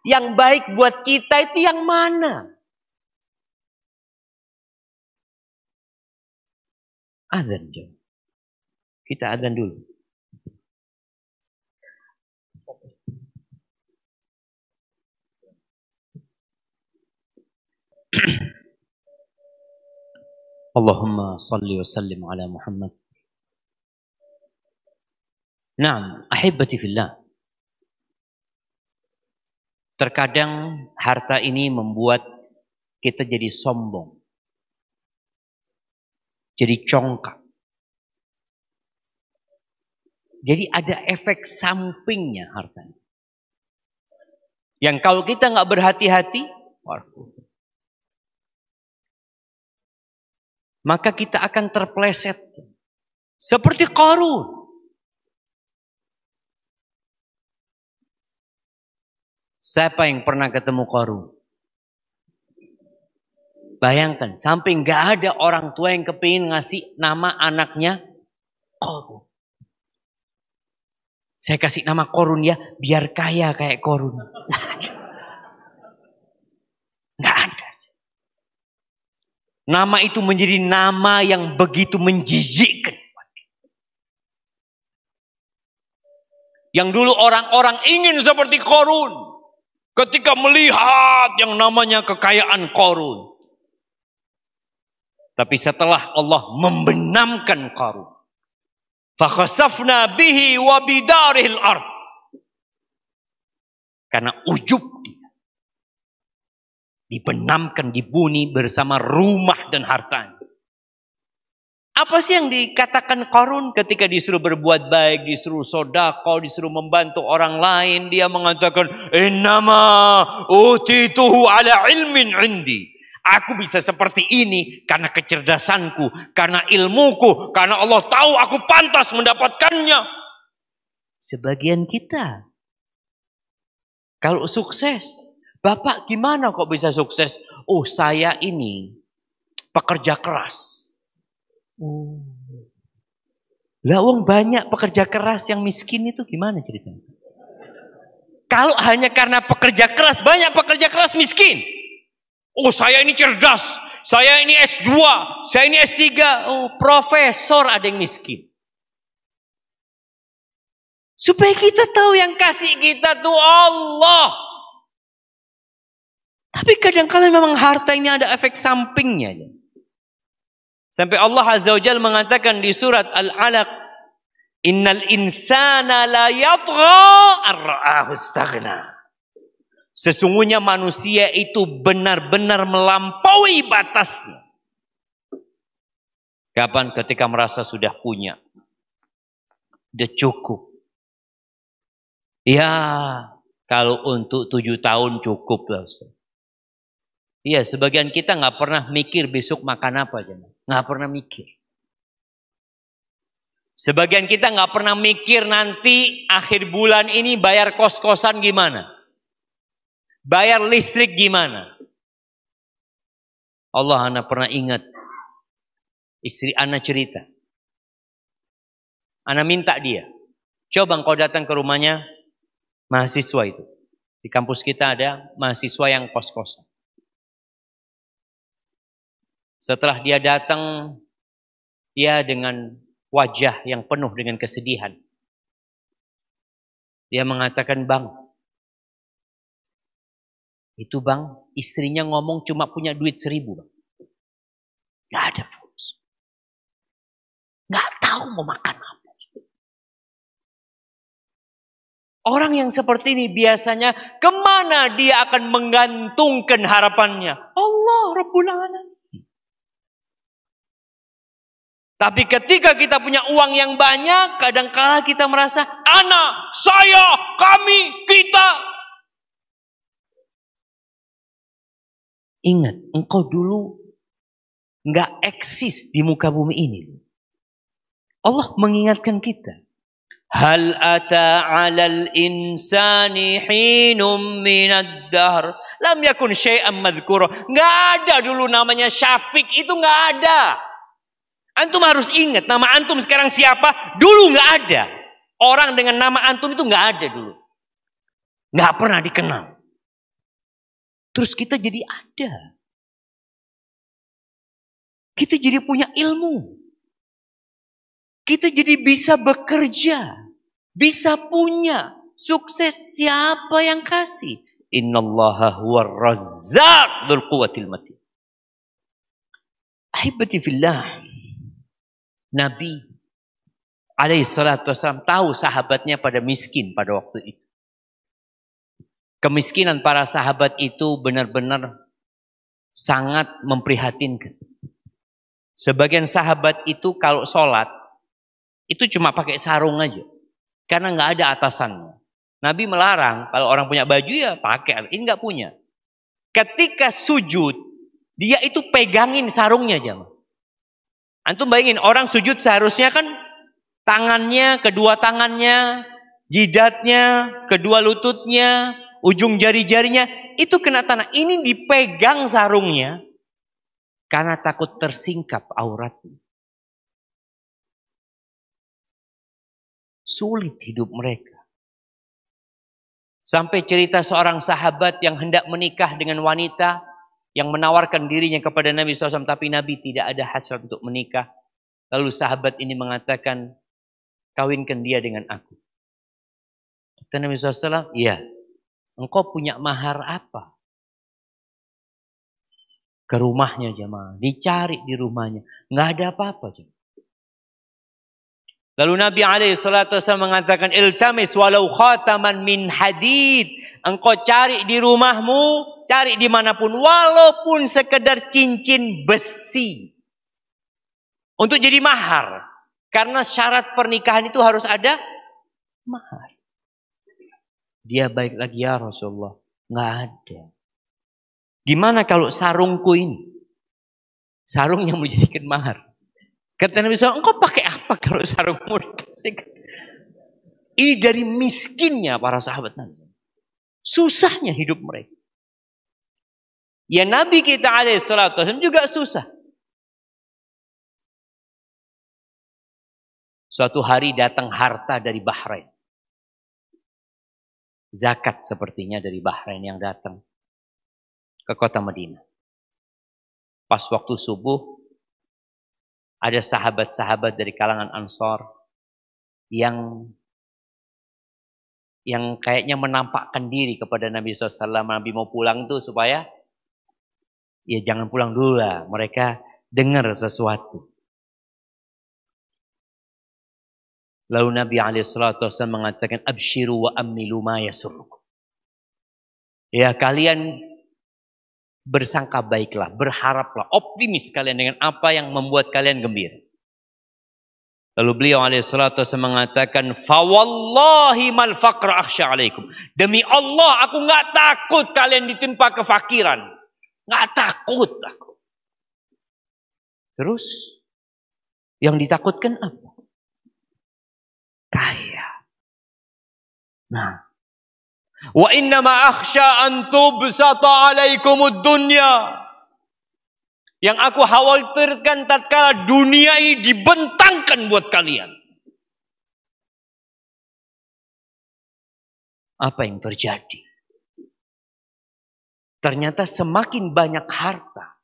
Speaker 2: yang baik buat kita itu yang mana. Adzan, kita adzan dulu. Allahumma salli wa sallim ala Muhammad. Naam, ahibbati fillah. Terkadang harta ini membuat kita jadi sombong. Jadi congkak. Jadi ada efek sampingnya harta ini. Yang kalau kita nggak berhati-hati, maka kita akan terpleset. Seperti Qarun. Siapa yang pernah ketemu Qarun? Bayangkan, sampai nggak ada orang tua yang kepingin ngasih nama anaknya Qarun. Saya kasih nama Qarun ya, biar kaya kayak Qarun. Nggak ada. Nama itu menjadi nama yang begitu menjijikkan. Yang dulu orang-orang ingin seperti Qarun. Ketika melihat yang namanya kekayaan Qarun. Tapi setelah Allah membenamkan Qarun. Fakhasafna bihi wa bidarihil ard. Karena ujub dia. Dibenamkan di bumi bersama rumah dan hartanya. Apa sih yang dikatakan Qarun ketika disuruh berbuat baik, disuruh sedekah, disuruh membantu orang lain? Dia mengatakan, innama utituhu ala ilmin indi. Aku bisa seperti ini karena kecerdasanku, karena ilmuku, karena Allah tahu aku pantas mendapatkannya. Sebagian kita, kalau sukses, Bapak gimana kok bisa sukses? Oh, saya ini pekerja keras. Lah wong banyak pekerja keras yang miskin itu gimana ceritanya? Kalau hanya karena pekerja keras, banyak pekerja keras miskin. Oh, saya ini cerdas, saya ini S2, saya ini S3, oh profesor ada yang miskin. Supaya kita tahu yang kasih kita tuh Allah. Tapi kadang-kadang memang harta ini ada efek sampingnya. Sampai Allah Azza wa Jalla mengatakan di surat Al-Alaq, innal insana la yatgha ar-ra'ahu istaghna. Sesungguhnya manusia itu benar-benar melampaui batasnya. Kapan? Ketika merasa sudah punya. Sudah cukup. Ya, kalau untuk 7 tahun cukup lah. Iya, sebagian kita nggak pernah mikir besok makan apa. Nggak pernah mikir. Sebagian kita nggak pernah mikir nanti akhir bulan ini bayar kos-kosan gimana. Bayar listrik gimana. Allah anak pernah ingat. Istri anak cerita. Anak minta dia. Coba engkau datang ke rumahnya mahasiswa itu. Di kampus kita ada mahasiswa yang kos-kosan. Setelah dia datang, dia dengan wajah yang penuh dengan kesedihan. Dia mengatakan, bang, itu bang, istrinya ngomong cuma punya duit 1.000 bang. Gak ada fulus. Gak tahu mau makan apa. Orang yang seperti ini biasanya kemana dia akan menggantungkan harapannya? Allah Rabbul Alamin. Tapi ketika kita punya uang yang banyak, kadangkala kita merasa anak, saya, kami, kita. Ingat, engkau dulu nggak eksis di muka bumi ini. Allah mengingatkan kita. Hal ata 'alal insani hinum minad dahr lam yakun syai'an madhkura. Nggak ada dulu namanya Syafiq, itu nggak ada. Antum harus ingat nama antum sekarang siapa? Dulu nggak ada. Orang dengan nama antum itu nggak ada dulu. Nggak pernah dikenal. Terus kita jadi ada. Kita jadi punya ilmu. Kita jadi bisa bekerja. Bisa punya. Sukses siapa yang kasih? Innallaha huwar razzaq dzul quwwatil matin. Ahibati fillah. Nabi alaihi salatu wasallam tahu sahabatnya pada miskin pada waktu itu. Kemiskinan para sahabat itu benar-benar sangat memprihatinkan. Sebagian sahabat itu kalau sholat, itu cuma pakai sarung aja. Karena nggak ada atasannya. Nabi melarang, kalau orang punya baju ya pakai, ini nggak punya. Ketika sujud, dia itu pegangin sarungnya jemaah. Antum bayangin orang sujud seharusnya kan tangannya, kedua tangannya, jidatnya, kedua lututnya, ujung jari-jarinya, itu kena tanah. Ini dipegang sarungnya karena takut tersingkap auratnya. Sulit hidup mereka. Sampai cerita seorang sahabat yang hendak menikah dengan wanita yang menawarkan dirinya kepada Nabi SAW, tapi Nabi tidak ada hasrat untuk menikah. Lalu sahabat ini mengatakan, kawinkan dia dengan aku. Kata Nabi SAW, iya. Engkau punya mahar apa? Ke rumahnya jemaah. Dicari di rumahnya. Nggak ada apa-apa jemaah. Lalu Nabi SAW mengatakan, iltamis walau khataman min hadid. Engkau cari di rumahmu, cari dimanapun, walaupun sekedar cincin besi. Untuk jadi mahar. Karena syarat pernikahan itu harus ada mahar. Dia baik lagi, ya Rasulullah. Nggak ada. Gimana kalau sarungku ini? Sarung yang menjadikan mahar. Kata Nabi SAW, engkau pakai apa kalau sarungmu dikasihkan? Ini dari miskinnya para sahabat Nabi. Susahnya hidup mereka. Ya Nabi kita alaihissalam juga susah. Suatu hari datang harta dari Bahrain. Zakat sepertinya dari Bahrain yang datang ke kota Madinah. Pas waktu subuh, ada sahabat-sahabat dari kalangan Ansor yang kayaknya menampakkan diri kepada Nabi SAW. Nabi mau pulang tuh supaya ya jangan pulang dulu lah. Mereka dengar sesuatu. Lalu Nabi SAW mengatakan, abshiru wa ammilu ma yasurrukum. Ya kalian bersangka baiklah, berharaplah, optimis kalian dengan apa yang membuat kalian gembira. Lalu beliau alaihissalatu mengatakan, fawallahi mal faqra akhsha alaikum. Demi Allah aku nggak takut kalian ditimpa kefakiran. Nggak takut aku. Terus yang ditakutkan apa? Kaya. Nah, wa inna ma akhsha an tubsata alaikumud dunya. Yang aku khawatirkan tatkala dunia ini dibentangkan buat kalian. Apa yang terjadi? Ternyata semakin banyak harta,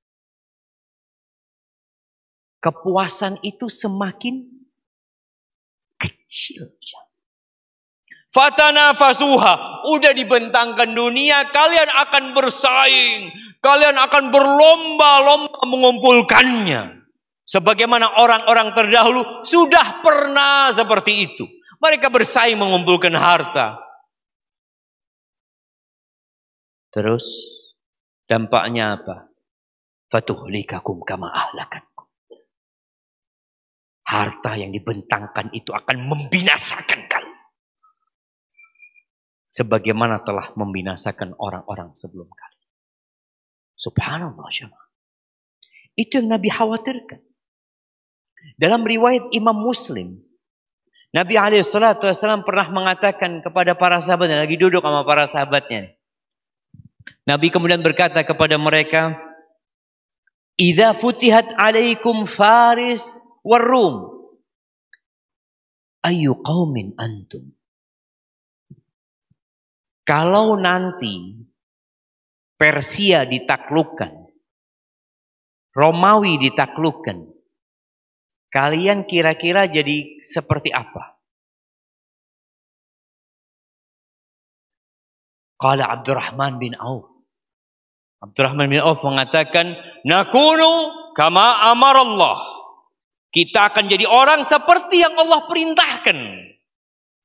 Speaker 2: kepuasan itu semakin kecil. Fatanafasuha, udah dibentangkan dunia, kalian akan bersaing, kalian akan berlomba-lomba mengumpulkannya. Sebagaimana orang-orang terdahulu sudah pernah seperti itu. Mereka bersaing mengumpulkan harta. Terus dampaknya apa? Fatuhlikakum kama ahlakankum. Harta yang dibentangkan itu akan membinasakan kalian. Sebagaimana telah membinasakan orang-orang sebelum kalian. Subhanallah jemaah. Itu yang Nabi khawatirkan. Dalam riwayat Imam Muslim, Nabi SAW pernah mengatakan kepada para sahabatnya, lagi duduk sama para sahabatnya. Nabi kemudian berkata kepada mereka, "Idza futihat alaikum Faris war-Rum, ayu qaumin antum?" Kalau nanti Persia ditaklukkan, Romawi ditaklukkan, kalian kira-kira jadi seperti apa? Qala Abdurrahman bin Auf. Abdurrahman bin Auf mengatakan, nakunu kama amarallah. Kita akan jadi orang seperti yang Allah perintahkan.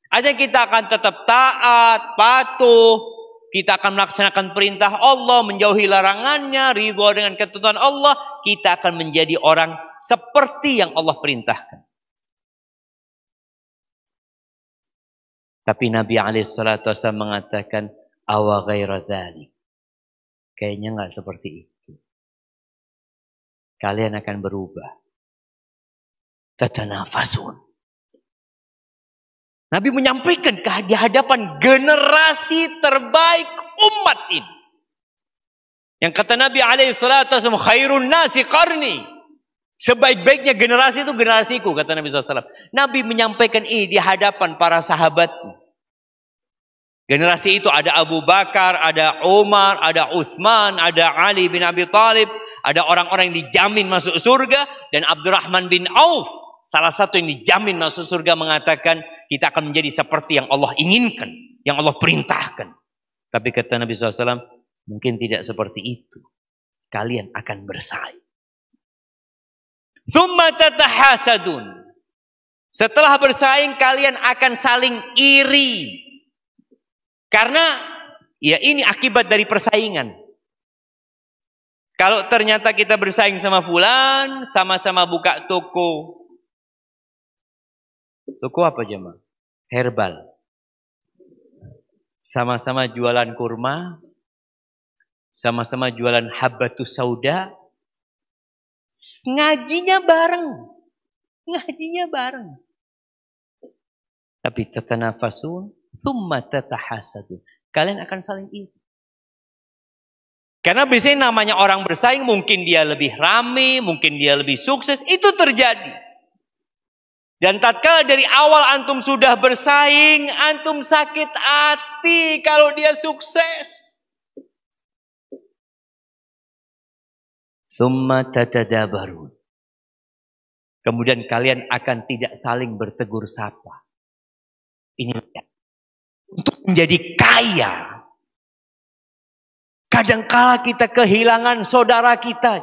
Speaker 2: Artinya kita akan tetap taat, patuh. Kita akan melaksanakan perintah Allah, menjauhi larangannya, ridha dengan ketentuan Allah. Kita akan menjadi orang seperti yang Allah perintahkan. Tapi Nabi SAW mengatakan, awa ghaira dzalik. Kayaknya nggak seperti itu. Kalian akan berubah. Tatanafasun. Nabi menyampaikan di hadapan generasi terbaik umat ini. Yang kata Nabi SAW, khairun nasi qarni. Sebaik-baiknya generasi itu generasiku, kata Nabi SAW. Nabi menyampaikan ini di hadapan para sahabatnya. Generasi itu ada Abu Bakar, ada Umar, ada Uthman, ada Ali bin Abi Thalib, ada orang-orang yang dijamin masuk surga, dan Abdurrahman bin Auf, salah satu yang dijamin masuk surga, mengatakan kita akan menjadi seperti yang Allah inginkan, yang Allah perintahkan. Tapi kata Nabi SAW, mungkin tidak seperti itu. Kalian akan bersaing. Tsumma tatahasadun. Setelah bersaing, kalian akan saling iri. Karena ya ini akibat dari persaingan. Kalau ternyata kita bersaing sama fulan, sama-sama buka toko. Toko apa jemaah? Herbal. Sama-sama jualan kurma. Sama-sama jualan habbatus sauda. Ngajinya bareng. Ngajinya bareng. Tapi tatanafasun. Tsumma tatahasadu. Kalian akan saling iri. Karena biasanya namanya orang bersaing, mungkin dia lebih rame, mungkin dia lebih sukses, itu terjadi. Dan tatkala dari awal antum sudah bersaing, antum sakit hati kalau dia sukses. Tsumma tatadabarun. Kemudian kalian akan tidak saling bertegur sapa. Ini untuk menjadi kaya. Kadangkala kita kehilangan saudara kita.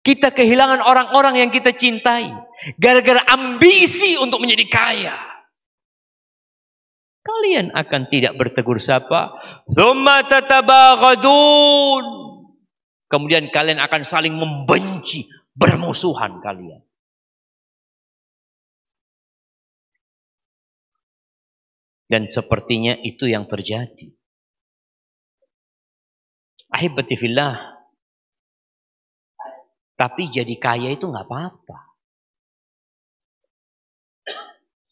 Speaker 2: Kita kehilangan orang-orang yang kita cintai. Gara-gara ambisi untuk menjadi kaya. Kalian akan tidak bertegur sapa. Tsumma tatabaghadun. Kemudian kalian akan saling membenci. Bermusuhan kalian. Dan sepertinya itu yang terjadi. Ahibati fillah. Tapi jadi kaya itu nggak apa-apa.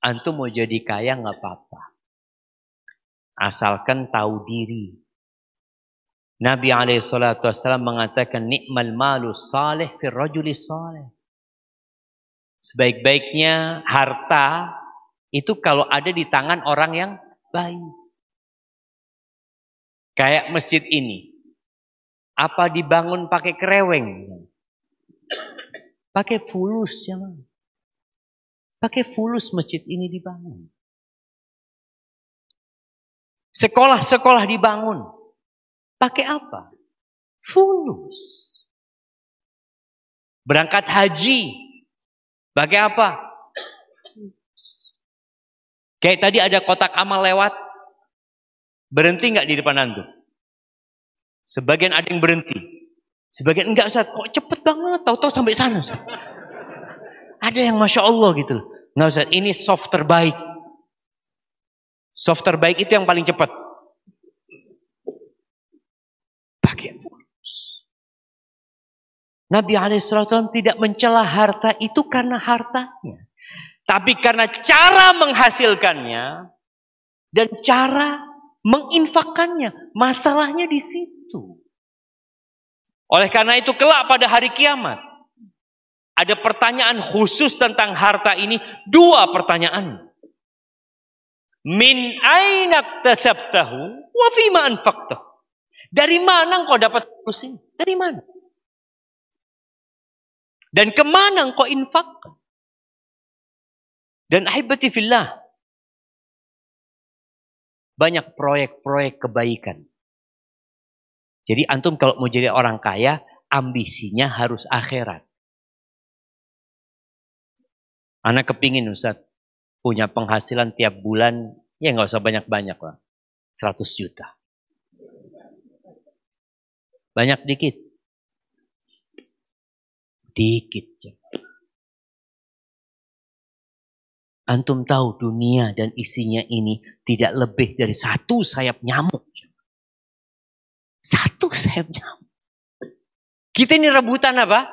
Speaker 2: Antum mau jadi kaya nggak apa-apa. Asalkan tahu diri. Nabi SAW mengatakan ni'mal malu salih fir rajuli salih. Sebaik-baiknya harta itu kalau ada di tangan orang yang baik. Kayak masjid ini. Apa dibangun pakai kereweng? Pakai fulus ya. Pakai fulus masjid ini dibangun. Sekolah-sekolah dibangun. Pakai apa? Fulus. Berangkat haji. Pakai apa? Kayak tadi ada kotak amal lewat. Berhenti nggak di depan antum? Sebagian ada yang berhenti. Sebagian enggak, Ustaz. Kok cepet banget? Tahu-tahu sampai sana, Ustaz. Ada yang Masya Allah gitu loh. Nah Ustaz, ini soft terbaik. Soft terbaik itu yang paling cepat. Pakai fulus. Nabi SAW tidak mencela harta itu karena hartanya. Tapi karena cara menghasilkannya dan cara menginfakkannya. Masalahnya di situ. Oleh karena itu kelak pada hari kiamat. Ada pertanyaan khusus tentang harta ini. 2 pertanyaan. Min aina iktasabtahu wa fima anfaqtahu. Dari mana engkau dapat fulus ini? Dari mana? Dan kemana engkau infakkan? Dan ahibati fillah. Banyak proyek-proyek kebaikan. Jadi antum kalau mau jadi orang kaya, ambisinya harus akhirat. Anak kepingin Ustaz, punya penghasilan tiap bulan, ya nggak usah banyak-banyak lah. 100 juta. Banyak dikit. Dikit. Antum tahu dunia dan isinya ini tidak lebih dari 1 sayap nyamuk. 1 sayap nyamuk. Kita ini rebutan apa?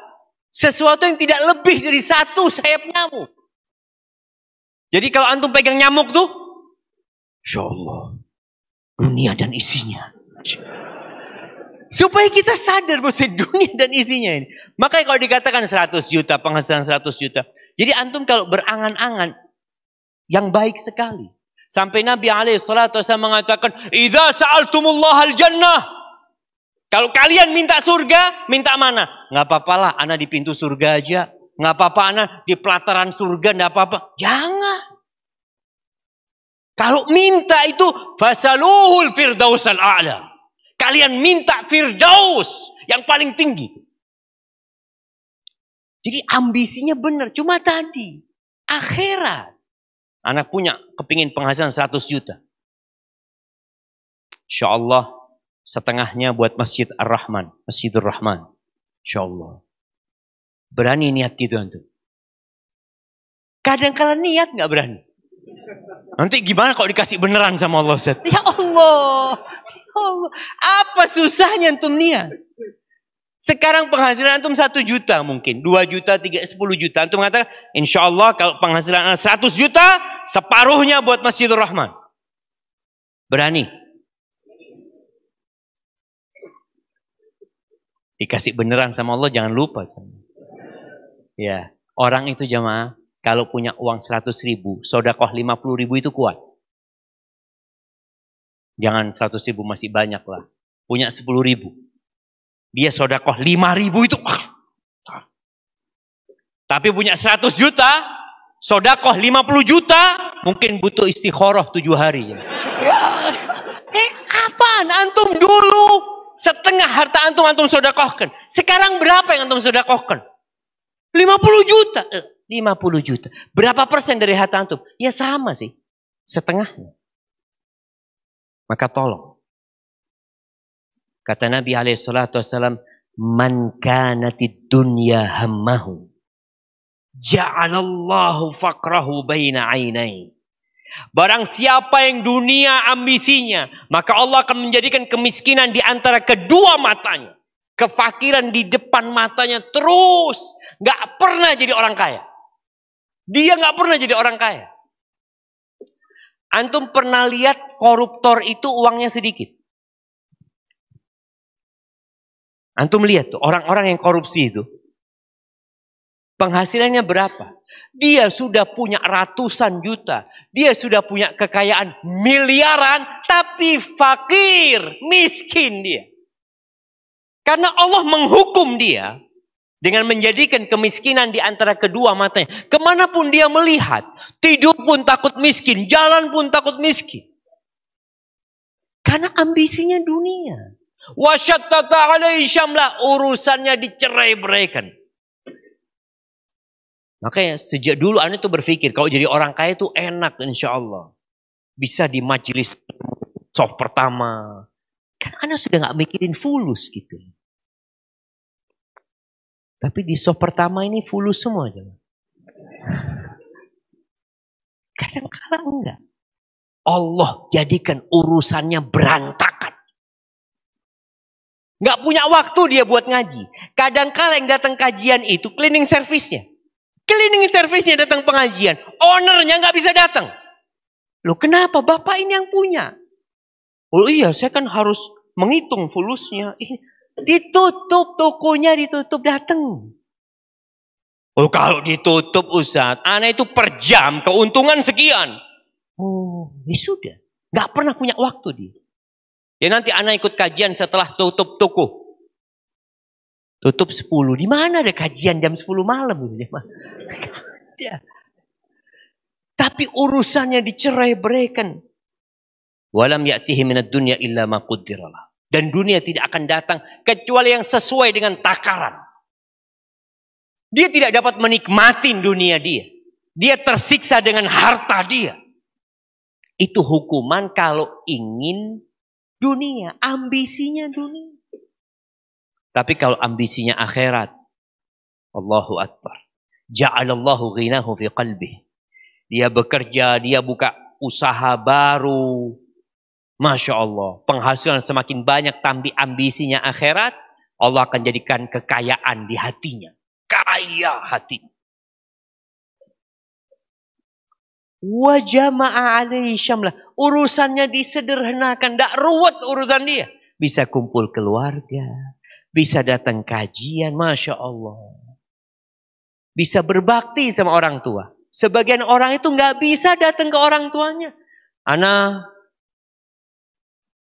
Speaker 2: Sesuatu yang tidak lebih dari 1 sayap nyamuk. Jadi kalau antum pegang nyamuk tuh, Insya Allah, dunia dan isinya. Supaya kita sadar bahwa dunia dan isinya ini. Makanya kalau dikatakan 100 juta, penghasilan 100 juta. Jadi antum kalau berangan-angan, yang baik sekali. Sampai Nabi SAW mengatakan, "Idza sa'altumullah al-jannah." Kalau kalian minta surga, minta mana? Nggak apa-apalah, ana di pintu surga aja. Nggak apa-apa, ana di pelataran surga, nggak apa-apa. Jangan. Kalau minta itu, fasaluhul firdausal a'la. Kalian minta firdaus yang paling tinggi. Jadi ambisinya benar. Cuma tadi, akhirat. Anak punya kepingin penghasilan 100 juta. Insya Allah, setengahnya buat Masjid Ar-Rahman. Masjidur Rahman. Insya Allah. Berani niat gitu antum. Kadang-kadang niat nggak berani. Nanti gimana kalau dikasih beneran sama Allah Ustaz? Ya Allah. Ya Allah. Apa susahnya antum niat? Sekarang penghasilan antum 1 juta mungkin. 2 juta, 3, 10 juta. Antum mengatakan, insya Allah kalau penghasilan 100 juta, separuhnya buat Masjidur Rahman. Berani? Dikasih beneran sama Allah, jangan lupa. Ya, orang itu jamaah, kalau punya uang 100 ribu, sodakoh 50 ribu itu kuat. Jangan 100 ribu masih banyak lah. Punya 10 ribu. Dia sodakoh 5 ribu itu. Tapi punya 100 juta, sodakoh 50 juta, mungkin butuh istikharah 7 hari. Apaan? Antum dulu setengah harta antum sodakohkan. Sekarang berapa yang antum sodakohkan? 50 juta. 50 juta. Berapa persen dari harta antum? Ya sama sih. Setengahnya. Maka tolong. Kata Nabi SAW, "Man kanatid dunya hammahu, ja'alallahu faqrahu baina ainai." Barang siapa yang dunia ambisinya, maka Allah akan menjadikan kemiskinan di antara kedua matanya. Kefakiran di depan matanya terus. Gak pernah jadi orang kaya. Dia gak pernah jadi orang kaya. Antum pernah lihat koruptor itu uangnya sedikit? Antum lihat tuh orang-orang yang korupsi itu. Penghasilannya berapa? Dia sudah punya ratusan juta. Dia sudah punya kekayaan miliaran. Tapi fakir, miskin dia. Karena Allah menghukum dia. Dengan menjadikan kemiskinan di antara kedua matanya. Kemanapun dia melihat. Tidur pun takut miskin. Jalan pun takut miskin. Karena ambisinya dunia. Wasyattata alaihi syamlah. Urusannya dicerai-beraikan. Makanya sejak dulu Anda tuh berpikir. Kalau jadi orang kaya itu enak insya Allah. Bisa di majelis soft pertama. Karena Anda sudah gak mikirin fulus gitu. Tapi di soft pertama ini fulus semua. Kadang-kala enggak. Allah jadikan urusannya berantakan. Nggak punya waktu dia buat ngaji. Kadang-kala yang datang kajian itu cleaning service-nya. Cleaning service-nya datang pengajian. Ownernya nggak bisa datang. Loh kenapa? Bapak ini yang punya. Oh iya, saya kan harus menghitung fulusnya. Ditutup tokonya, ditutup datang. Oh kalau ditutup Ustaz, anak itu per jam keuntungan sekian. Oh ya sudah, nggak pernah punya waktu dia. Ya nanti anak ikut kajian setelah tutup toko. Tutup 10, di mana ada kajian jam 10 malam? Ya. Tapi urusannya dicerai-beraikan. Walam ya'tihi minad dunya illa ma qaddaralah. Dan dunia tidak akan datang kecuali yang sesuai dengan takaran. Dia tidak dapat menikmati dunia dia. Dia tersiksa dengan harta dia. Itu hukuman kalau ingin dunia, ambisinya dunia. Tapi kalau ambisinya akhirat, Allahu Akbar. Ja'alallahu ghinahu fi qalbih. Dia bekerja, dia buka usaha baru. Masya Allah. Penghasilan semakin banyak, tapi ambisinya akhirat. Allah akan jadikan kekayaan di hatinya. Kaya hati. Wa jama'a alaihi syamlah. Urusannya disederhanakan. Tak ruwet urusan dia. Bisa kumpul keluarga. Bisa datang kajian. Masya Allah. Bisa berbakti sama orang tua. Sebagian orang itu nggak bisa datang ke orang tuanya. Anak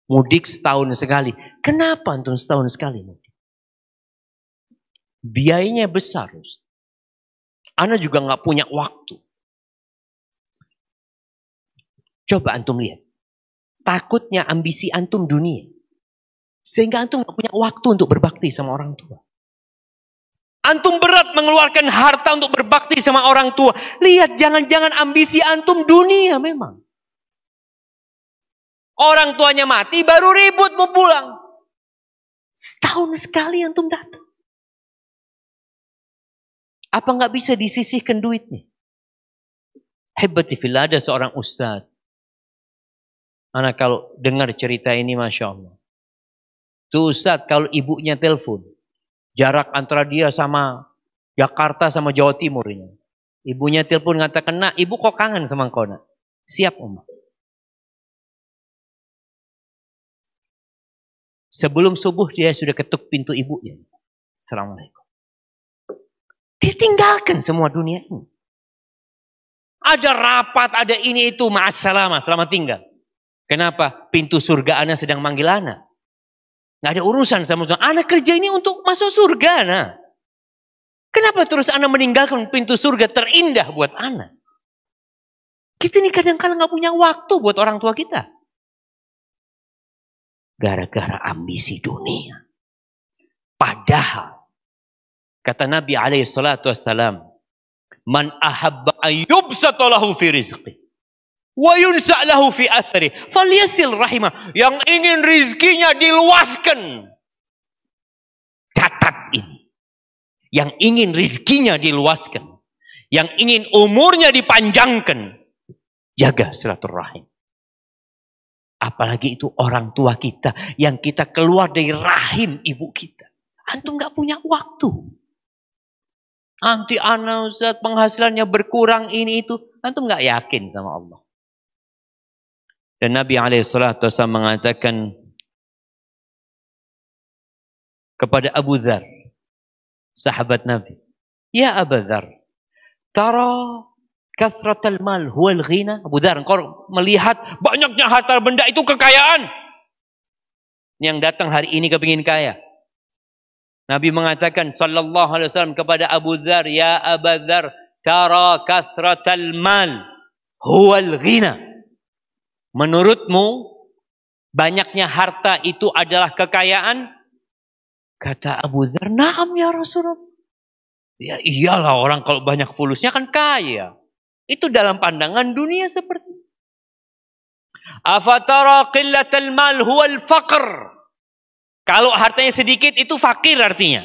Speaker 2: mudik setahun sekali. Kenapa antum setahun sekali mudik? Biayanya besar. Anak juga nggak punya waktu. Coba antum lihat. Takutnya ambisi antum dunia. Sehingga antum gak punya waktu untuk berbakti sama orang tua. Antum berat mengeluarkan harta untuk berbakti sama orang tua. Lihat jangan-jangan ambisi antum dunia memang. Orang tuanya mati baru ribut mau pulang. Setahun sekali antum datang. Apa gak bisa disisihkan duitnya? Hebati fillah, ada seorang ustadz. Anak kalau dengar cerita ini Masya Allah. Tuh Ustaz kalau ibunya telepon. Jarak antara dia sama Jakarta sama Jawa Timur ini. Ibunya telepon ngatakan, nak ibu kok kangen sama engkau nak? Siap Om. Sebelum subuh dia sudah ketuk pintu ibunya. Assalamualaikum. Ditinggalkan semua dunia ini. Ada rapat, ada ini itu. Ma'assalamah, selamat tinggal. Kenapa? Pintu surga anak sedang manggil anak. Nggak ada urusan sama surga. Anak kerja ini untuk masuk surga anak. Kenapa terus anak meninggalkan pintu surga terindah buat anak? Kita ini kadang-kadang nggak punya waktu buat orang tua kita. Gara-gara ambisi dunia. Padahal kata Nabi SAW, man ahabba ayyubsata lahu fi rizqi. Wa yunsa' lahu fi athari falyasil rahimah. Yang ingin rizkinya diluaskan, catat ini. Yang ingin rizkinya diluaskan, yang ingin umurnya dipanjangkan, jaga silaturahim. Apalagi itu orang tua kita yang kita keluar dari rahim ibu kita. Antum gak punya waktu. Nanti anak Ustaz penghasilannya berkurang ini itu, antum gak yakin sama Allah. Dan Nabi SAW mengatakan kepada Abu Dzar, sahabat Nabi, ya Abu Dzar, tara kathratal mal huwal ghina. Abu Dzar, engkau melihat banyaknya harta benda itu kekayaan. Yang datang hari ini kepingin kaya. Nabi mengatakan sallallahu alaihi wasallam kepada Abu Dzar, ya Abu Dzar, tara kathratal mal huwal ghina. Menurutmu banyaknya harta itu adalah kekayaan? Kata Abu Dzar, na'am ya Rasulullah. Ya iyalah, orang kalau banyak fulusnya kan kaya. Itu dalam pandangan dunia seperti itu. Afatara qillatal mal huwal faqr. Kalau hartanya sedikit itu fakir artinya.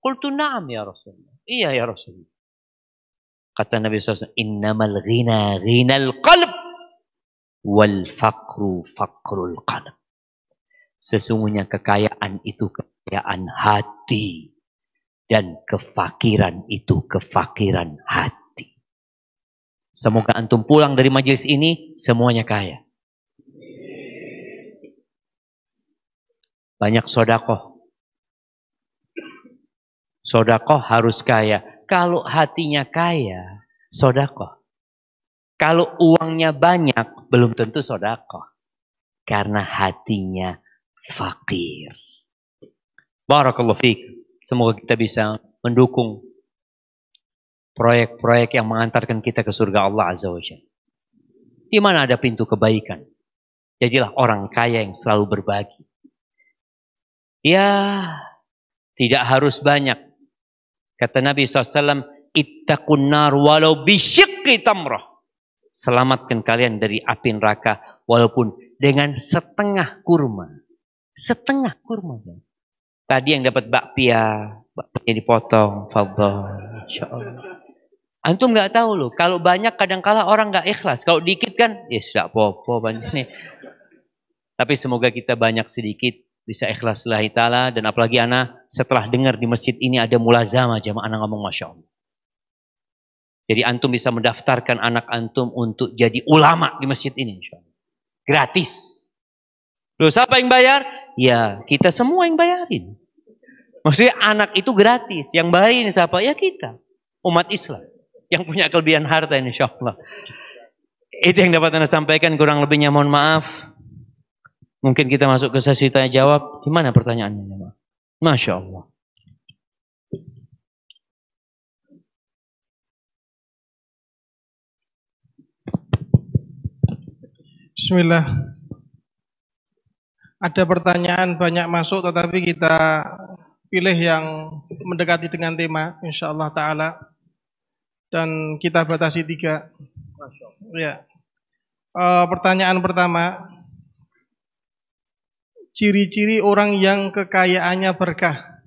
Speaker 2: Qultu na'am ya Rasulullah. Iya ya Rasulullah. Kata Nabi SAW, innamal ghina ghinal qalb wal faqru faqrul qalb. Sesungguhnya kekayaan itu kekayaan hati dan kefakiran itu kefakiran hati. Semoga antum pulang dari majelis ini semuanya kaya. Banyak sodakoh. Sodakoh harus kaya. Kalau hatinya kaya, sodakoh. Kalau uangnya banyak, belum tentu sodakoh. Karena hatinya fakir. Barakallahu fiik. Semoga kita bisa mendukung proyek-proyek yang mengantarkan kita ke surga Allah Azza wa Jalla. Di mana ada pintu kebaikan. Jadilah orang kaya yang selalu berbagi. Ya, tidak harus banyak. Kata Nabi SAW, ittaqun nar walau bisyikki tamrah. Selamatkan kalian dari api neraka walaupun dengan setengah kurma. Setengah kurma. Tadi yang dapat bakpia dipotong. Fadhal. Insyaallah. Antum nggak tahu loh. Kalau banyak kadang-kala orang nggak ikhlas. Kalau dikit kan, ya sudah popo banyak nih. Tapi semoga kita banyak sedikit bisa ikhlas lillahi ta'ala. Dan apalagi ana setelah dengar di masjid ini ada mulazamah jamaah, ana ngomong Masya Allah. Jadi antum bisa mendaftarkan anak antum untuk jadi ulama di masjid ini insya Allah. Gratis. Loh siapa yang bayar? Ya kita semua yang bayarin. Maksudnya anak itu gratis. Yang bayarin siapa? Ya kita. Umat Islam. Yang punya kelebihan harta insya Allah. Itu yang dapat anda sampaikan. Kurang lebihnya mohon maaf. Mungkin kita masuk ke sesi tanya jawab. Gimana pertanyaannya? Masya Allah.
Speaker 3: Bismillah. Ada pertanyaan banyak masuk, tetapi kita pilih yang mendekati dengan tema, insyaallah ta'ala. Dan kita batasi 3. Ya. Pertanyaan pertama. Ciri-ciri orang yang kekayaannya berkah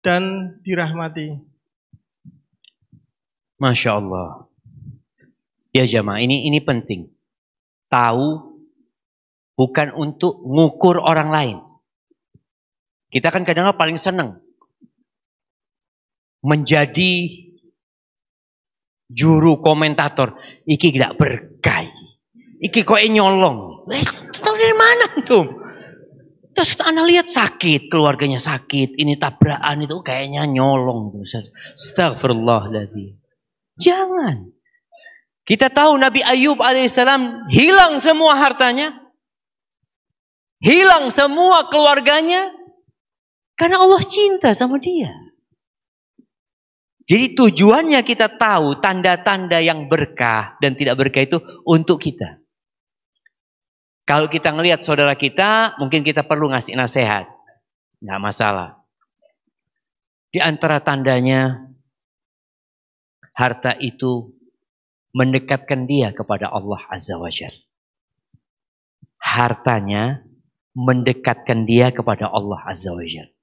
Speaker 3: dan dirahmati.
Speaker 2: Masya Allah. Ya jamaah, ini penting. Tahu bukan untuk ngukur orang lain. Kita kan kadang-kadang paling senang menjadi juru komentator. Iki tidak berkah. Iki kok nyolong. Tahu dari mana tuh? Terus anda lihat sakit, keluarganya sakit, ini tabrakan itu kayaknya nyolong. Astagfirullahaladzim. Jangan. Kita tahu Nabi Ayub alaihissalam hilang semua hartanya. Hilang semua keluarganya. Karena Allah cinta sama dia. Jadi tujuannya kita tahu tanda-tanda yang berkah dan tidak berkah itu untuk kita. Kalau kita ngelihat saudara kita, mungkin kita perlu ngasih nasihat. Nggak masalah. Di antara tandanya, harta itu mendekatkan dia kepada Allah Azza wa Jalla. Hartanya mendekatkan dia kepada Allah Azza wa Jalla.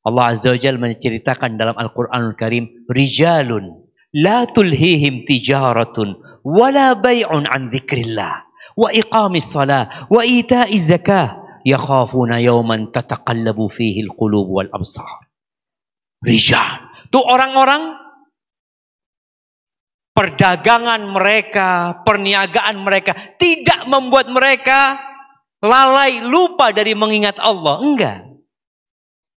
Speaker 2: Allah Azza wa Jalla menceritakan dalam Al-Quranul Karim, Rijalun la tulhihim tijaratun wala bay'un an dzikrillah wa iqamis salah wa ita'iz zakah yakhafuna yawman tataqallabu fihi al-qulub wal absar. Rijal, itu orang-orang perdagangan mereka, perniagaan mereka tidak membuat mereka lalai, lupa dari mengingat Allah. Enggak.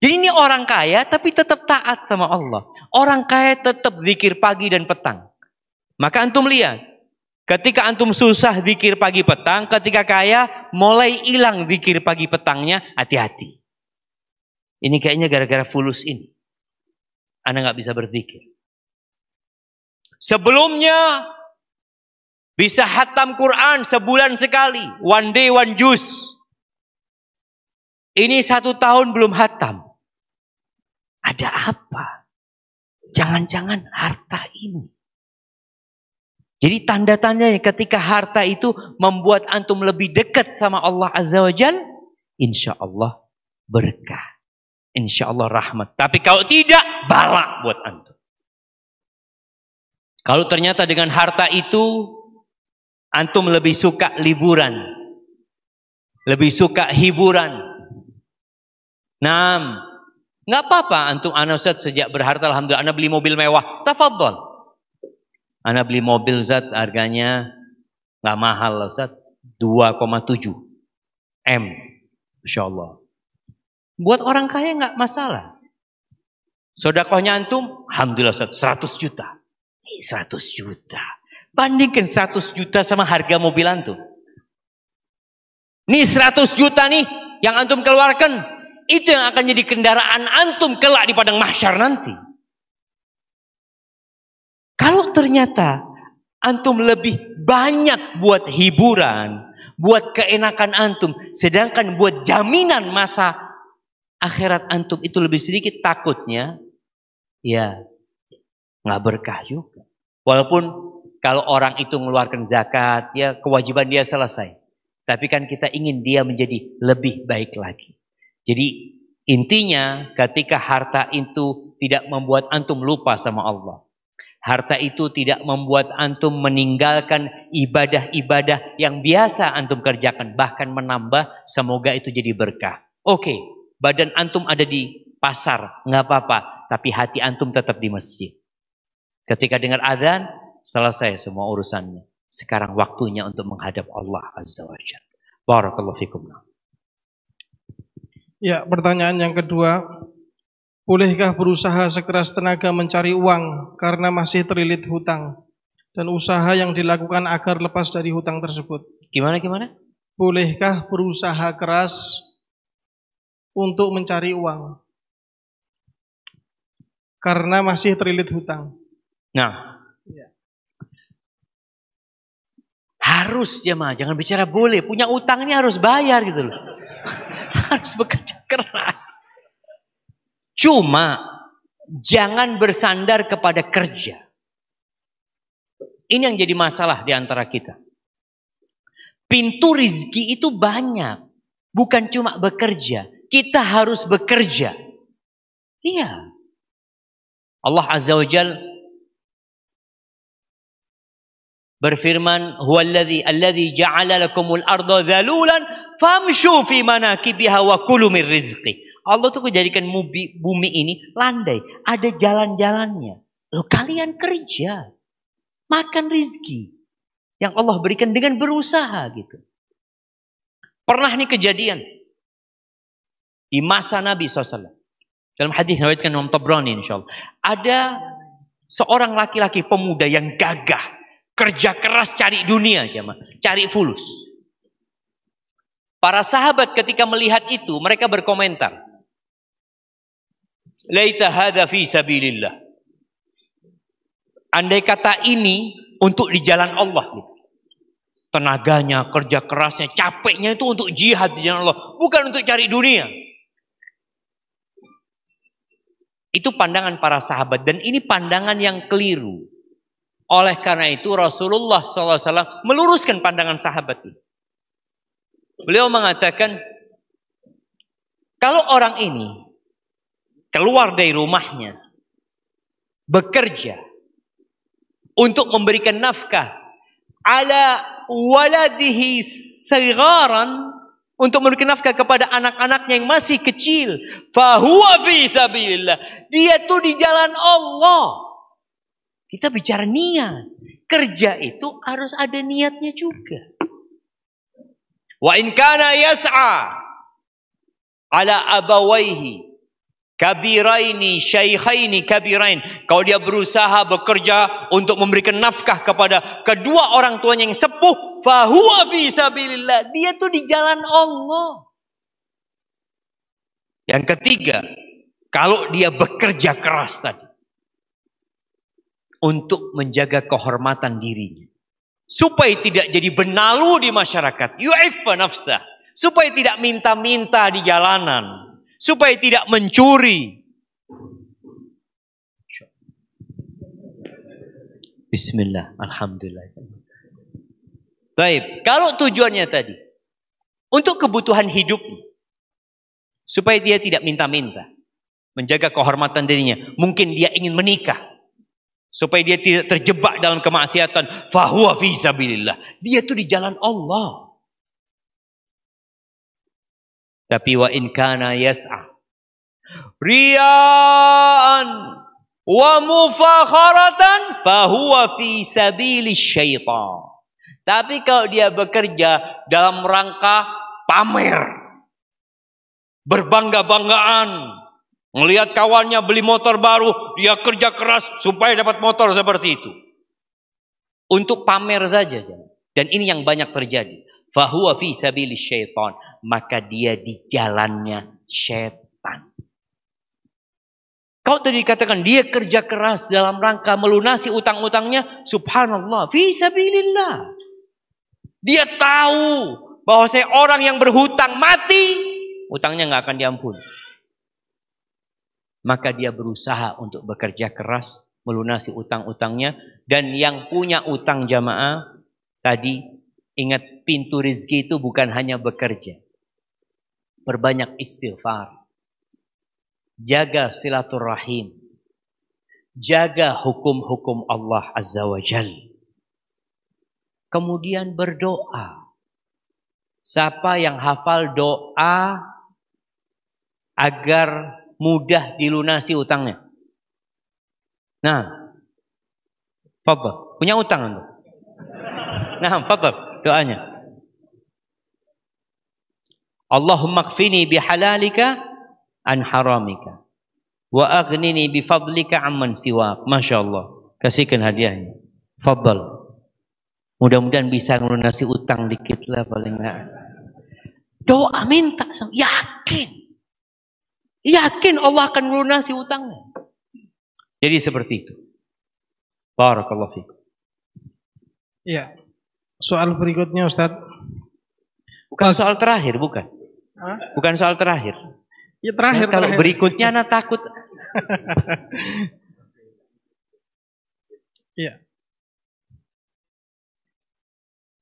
Speaker 2: Jadi ini orang kaya tapi tetap taat sama Allah. Orang kaya tetap zikir pagi dan petang. Maka antum lihat, ketika antum susah zikir pagi petang, ketika kaya mulai hilang zikir pagi petangnya, hati-hati. Ini kayaknya gara-gara fulus ini. Anda nggak bisa berzikir. Sebelumnya bisa khatam Quran sebulan sekali, one day one juz. Ini 1 tahun belum khatam. Ada apa? Jangan-jangan harta ini. Jadi tanda-tandanya ketika harta itu membuat antum lebih dekat sama Allah Azza wa Jalla, insya Allah berkah. Insya Allah rahmat. Tapi kalau tidak, bala buat antum. Kalau ternyata dengan harta itu antum lebih suka liburan, lebih suka hiburan. Nah, nggak apa-apa antum. Ana Ustaz sejak berharta alhamdulillah ana beli mobil mewah. Tafadhol. Ana beli mobil Ustaz harganya nggak mahal Ustaz, 2,7 M. Masya Allah. Buat orang kaya nggak masalah. Sedekahnya antum, alhamdulillah Ustaz, 100 juta. 100 juta. Bandingkan 100 juta sama harga mobil antum. Nih 100 juta nih yang antum keluarkan, itu yang akan jadi kendaraan antum kelak di padang mahsyar nanti. Kalau ternyata antum lebih banyak buat hiburan, buat keenakan antum, sedangkan buat jaminan masa akhirat antum itu lebih sedikit, takutnya ya nggak berkah juga. Walaupun kalau orang itu mengeluarkan zakat, ya kewajiban dia selesai. Tapi kan kita ingin dia menjadi lebih baik lagi. Jadi intinya ketika harta itu tidak membuat antum lupa sama Allah. Harta itu tidak membuat antum meninggalkan ibadah-ibadah yang biasa antum kerjakan. Bahkan menambah, semoga itu jadi berkah. Oke, badan antum ada di pasar, nggak apa-apa. Tapi hati antum tetap di masjid. Ketika dengar azan, selesai semua urusannya. Sekarang waktunya untuk menghadap Allah Azza wa Jalla. Barakallahu fikum.
Speaker 3: Ya, pertanyaan yang kedua. Bolehkah berusaha sekeras tenaga mencari uang karena masih terlilit hutang? Dan usaha yang dilakukan agar lepas dari hutang tersebut.
Speaker 2: Gimana?
Speaker 3: Bolehkah berusaha keras untuk mencari uang karena masih terlilit hutang?
Speaker 2: Nah, harus jemaah, jangan bicara boleh. Punya utang ini harus bayar gitu loh. Harus bekerja keras. Cuma jangan bersandar kepada kerja. Ini yang jadi masalah di antara kita. Pintu rizki itu banyak. Bukan cuma bekerja. Kita harus bekerja. Iya. Allah Azza wa Jalla berfirman, "Huwallazi alladzi ja'ala lakumul arda dhalulan famshu fi manakibiha wa kulu mir rizqi." Allah tuh menjadikan bumi ini landai, ada jalan-jalannya. Loh, kalian kerja, makan rizki yang Allah berikan dengan berusaha gitu. Pernah nih kejadian di masa Nabi SAW. Dalam hadis diriwayatkan Imam Tabrani insyaallah. Ada seorang laki-laki pemuda yang gagah, kerja keras cari dunia, jemaah, cari fulus. Para sahabat ketika melihat itu, mereka berkomentar, "Laita hadza fi sabilillah." Andai kata ini untuk di jalan Allah gitu. Tenaganya, kerja kerasnya, capeknya itu untuk jihad di jalan Allah, bukan untuk cari dunia. Itu pandangan para sahabat dan ini pandangan yang keliru. Oleh karena itu Rasulullah SAW meluruskan pandangan sahabat itu. Beliau mengatakan, kalau orang ini keluar dari rumahnya, bekerja untuk memberikan nafkah ala waladihi sagharan, untuk memberikan nafkah kepada anak-anaknya yang masih kecil, fahuwa fi sabilillah, dia tuh di jalan Allah. Kita bicara niat. Kerja itu harus ada niatnya juga. Wa in kana yas'a ala abawaihi kabiraini syaikhaini kabirain. Kalau dia berusaha bekerja untuk memberikan nafkah kepada kedua orang tuanya yang sepuh, fahuwa fi sabilillah, dia tuh di jalan Allah. Yang ketiga, kalau dia bekerja keras tadi untuk menjaga kehormatan dirinya, supaya tidak jadi benalu di masyarakat, yu'iffa nafsah, supaya tidak minta-minta di jalanan, supaya tidak mencuri. Bismillah, alhamdulillah. Baik, kalau tujuannya tadi untuk kebutuhan hidup, supaya dia tidak minta-minta, menjaga kehormatan dirinya, mungkin dia ingin menikah. supaya dia tidak terjebak dalam kemaksiatan, fahuwa fi sabilillah. Dia itu di jalan Allah. Tapi wa in kana yas'a riya'an wa mufakharatan fahuwa fi sabilis syaitan. Tapi kalau dia bekerja dalam rangka pamer, berbangga-banggaan, melihat kawannya beli motor baru, dia kerja keras supaya dapat motor seperti itu. Untuk pamer saja. Dan ini yang banyak terjadi. Fahuwa fi sabilis syaitan. Maka dia di jalannya syaitan. Kalau tadi dikatakan dia kerja keras dalam rangka melunasi utang-utangnya, subhanallah, fi sabilillah. Dia tahu bahwa orang yang berhutang mati, utangnya nggak akan diampuni. Maka dia berusaha untuk bekerja keras, melunasi utang-utangnya. Dan yang punya utang jamaah, tadi ingat pintu rezeki itu bukan hanya bekerja. Perbanyak istighfar. Jaga silaturahim. Jaga hukum-hukum Allah Azza wa Jalla. Kemudian berdoa. Siapa yang hafal doa agar mudah dilunasi utangnya? Nah, fadhal. Punya utang anda? Nah, fadhal doanya. Allahumma kfini bihalalika an haramika wa aghnini bifadlika amman siwak. Masya Allah. Kasihkan hadiahnya. Fadhal. Mudah-mudahan bisa melunasi utang dikit lah paling enggak. Doa minta sama, yakin. Yakin Allah akan melunasi utangnya. Jadi seperti itu. Barakallahu fiikum.
Speaker 3: Iya. Soal berikutnya Ustaz.
Speaker 2: Bukan soal terakhir, bukan.
Speaker 3: Hah?
Speaker 2: Bukan soal terakhir.
Speaker 3: Ya terakhir.
Speaker 2: Nah, kalau
Speaker 3: terakhir.
Speaker 2: berikutnya anak takut.
Speaker 3: Iya.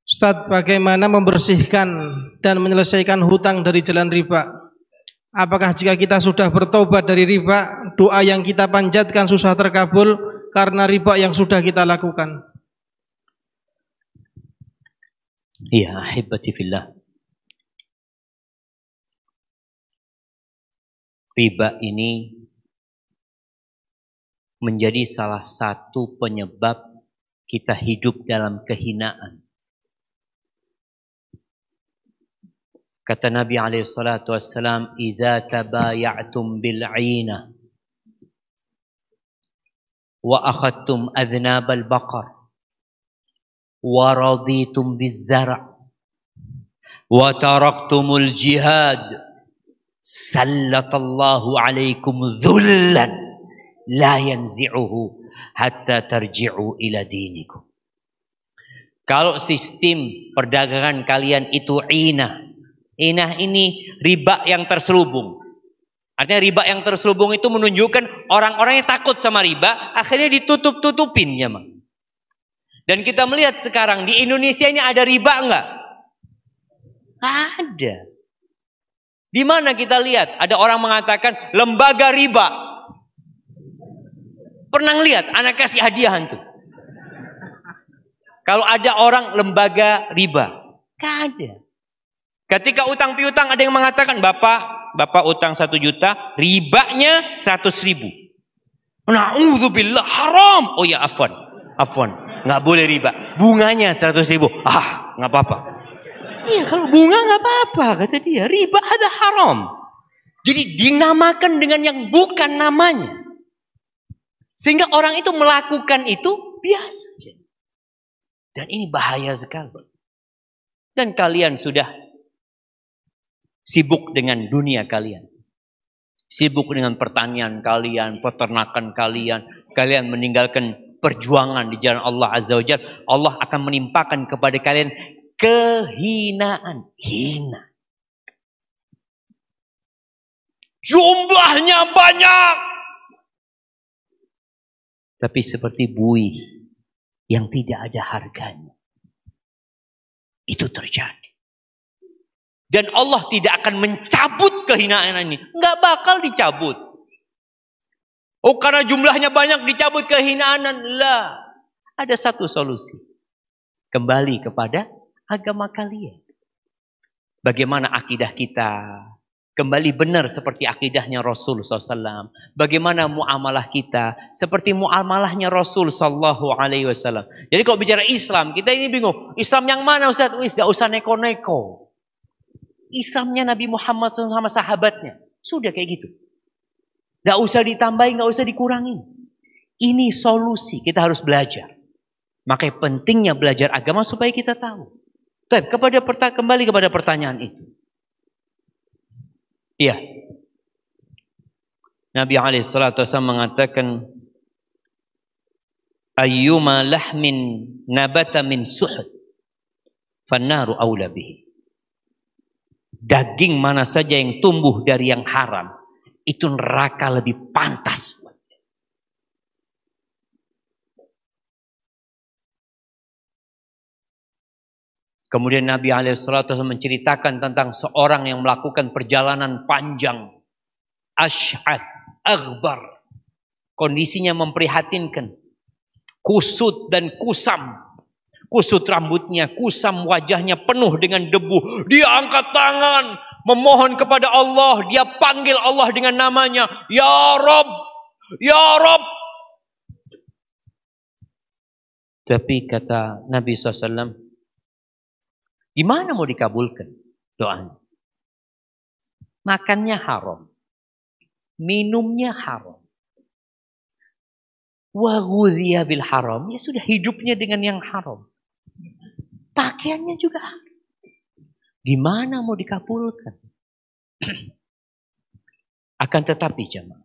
Speaker 3: Ustaz, bagaimana membersihkan dan menyelesaikan hutang dari jalan riba? Apakah jika kita sudah bertobat dari riba, doa yang kita panjatkan susah terkabul karena riba yang sudah kita lakukan?
Speaker 2: Iya, ahibati fillah. Riba ini menjadi salah satu penyebab kita hidup dalam kehinaan. Kata Nabi SAW, "Idza tabaya'tum bil'ina wa akhadtum adhnab al-baqar wa raditum biz-zar' wa taraktumul jihad, sallatallahu alaikum dhullan la yanzi'uhu hatta tarji'u ila dinikum." Kalau sistem perdagangan kalian itu inah ini riba yang terselubung. Artinya riba yang terselubung itu menunjukkan orang-orang yang takut sama riba, akhirnya ditutup-tutupin ya, Mang. Dan kita melihat sekarang di Indonesia ini ada riba enggak? Ada. Di mana kita lihat ada orang mengatakan lembaga riba. Pernah lihat anak kasih hadiahan tuh. Kalau ada orang lembaga riba, enggak ada. Ketika utang piutang ada yang mengatakan, Bapak utang 1 juta, ribanya 100.000. Na'udzubillah, haram. Oh ya, afwan, nggak boleh riba. Bunganya 100.000. Nggak apa-apa. Iya, kalau bunga nggak apa-apa, kata dia. Riba ada haram. Jadi dinamakan dengan yang bukan namanya. Sehingga orang itu melakukan itu biasa aja. Dan ini bahaya sekali. Dan kalian sudah sibuk dengan dunia kalian. Sibuk dengan pertanian kalian, peternakan kalian. Kalian meninggalkan perjuangan di jalan Allah Azza wa Jalla. Allah akan menimpakan kepada kalian kehinaan. Hina. Jumlahnya banyak. Tapi seperti buih yang tidak ada harganya. Itu terjadi. Dan Allah tidak akan mencabut kehinaan ini. Nggak bakal dicabut. Oh karena jumlahnya banyak dicabut kehinaan. Lah. Ada satu solusi. Kembali kepada agama kalian. Bagaimana akidah kita? Kembali benar seperti akidahnya Rasul SAW. Bagaimana muamalah kita? Seperti muamalahnya Rasul SAW. Jadi kalau bicara Islam, kita ini bingung. Islam yang mana Ustaz? Tidak usah neko-neko. Islamnya Nabi Muhammad SAW sama sahabatnya. Sudah kayak gitu. Tidak usah ditambahin, tidak usah dikurangin. Ini solusi, kita harus belajar. Makanya pentingnya belajar agama supaya kita tahu. Kembali kepada pertanyaan itu. Iya. Nabi SAW mengatakan, ayyuma lahmin nabata min suhud, fannaru awla bihi. Daging mana saja yang tumbuh dari yang haram, itu neraka lebih pantas. Kemudian Nabi SAW menceritakan tentang seorang yang melakukan perjalanan panjang. Asy'ad, aghbar. Kondisinya memprihatinkan. Kusut dan kusam. Kusut rambutnya, kusam wajahnya penuh dengan debu. Dia angkat tangan, memohon kepada Allah. Dia panggil Allah dengan namanya. Ya Rabb, Ya Rabb. Tapi kata Nabi SAW, gimana mau dikabulkan doanya? Makannya haram. Minumnya haram. Wa ghudhiya bil haram. Ya sudah hidupnya dengan yang haram. Pakaiannya juga haram. Gimana mau dikabulkan? Akan tetapi jemaah,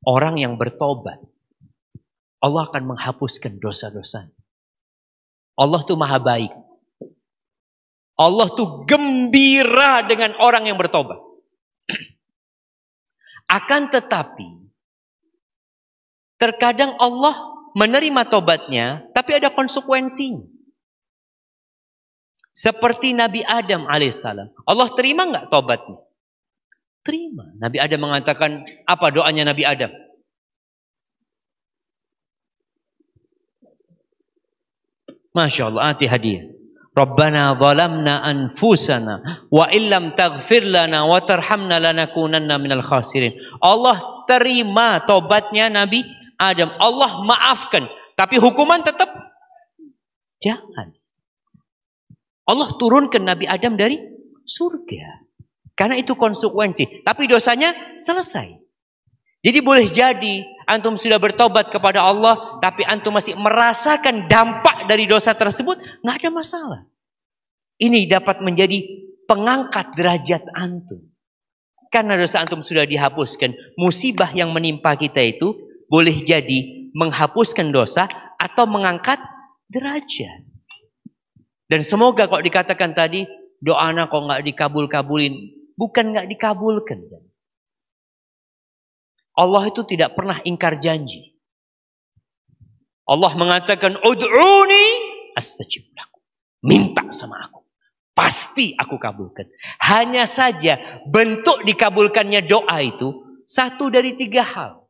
Speaker 2: orang yang bertobat, Allah akan menghapuskan dosa-dosa. Allah tuh maha baik. Allah tuh gembira dengan orang yang bertobat. Akan tetapi, terkadang Allah menerima tobatnya, tapi ada konsekuensinya. Seperti Nabi Adam alaihissalam. Allah terima nggak tobatnya? Terima. Nabi Adam mengatakan, apa doanya Nabi Adam? Masya Allah, hati hadiah. Rabbana zalamna anfusana wa illam taghfir lana wa tarhamna lanakunanna minal khasirin. Allah terima tobatnya Nabi Adam. Allah maafkan, tapi hukuman tetap jangan. Allah turunkan Nabi Adam dari surga. Karena itu konsekuensi, tapi dosanya selesai. Jadi boleh jadi antum sudah bertobat kepada Allah, tapi antum masih merasakan dampak dari dosa tersebut, nggak ada masalah. Ini dapat menjadi pengangkat derajat antum. Karena dosa antum sudah dihapuskan, musibah yang menimpa kita itu boleh jadi menghapuskan dosa atau mengangkat derajat. Dan semoga kok dikatakan tadi, doana kok nggak dikabul-kabulin, bukan nggak dikabulkan. Allah itu tidak pernah ingkar janji. Allah mengatakan, ud'uni astajib lakum. Minta sama aku. Pasti aku kabulkan. Hanya saja bentuk dikabulkannya doa itu satu dari 3 hal.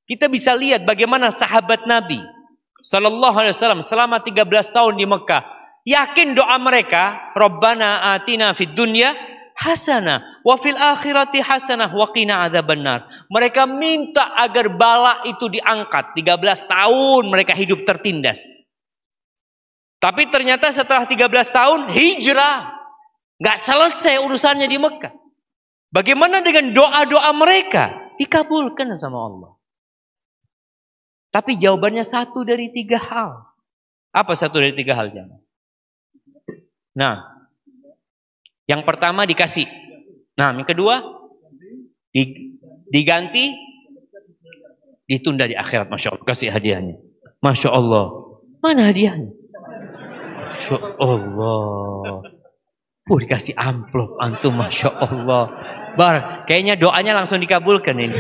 Speaker 2: Kita bisa lihat bagaimana sahabat Nabi Sallallahu Alaihi Wasallam selama 13 tahun di Mekah. Yakin doa mereka, Rabbana atina fid dunya hasanah wa fil akhirati hasanah wa qina adzabannar. Mereka minta agar bala itu diangkat. 13 tahun mereka hidup tertindas. Tapi ternyata setelah 13 tahun hijrah. Nggak selesai urusannya di Mekah. Bagaimana dengan doa-doa mereka? Dikabulkan sama Allah. Tapi jawabannya 1 dari 3 hal. Apa 1 dari 3 hal? Jangan. Nah, yang pertama dikasih. Nah, yang kedua diganti, ditunda di akhirat. Masya Allah, kasih hadiahnya. Masya Allah. Mana hadiahnya? Masya Allah. Dikasih amplop antum, Masya Allah. Kayaknya doanya langsung dikabulkan ini.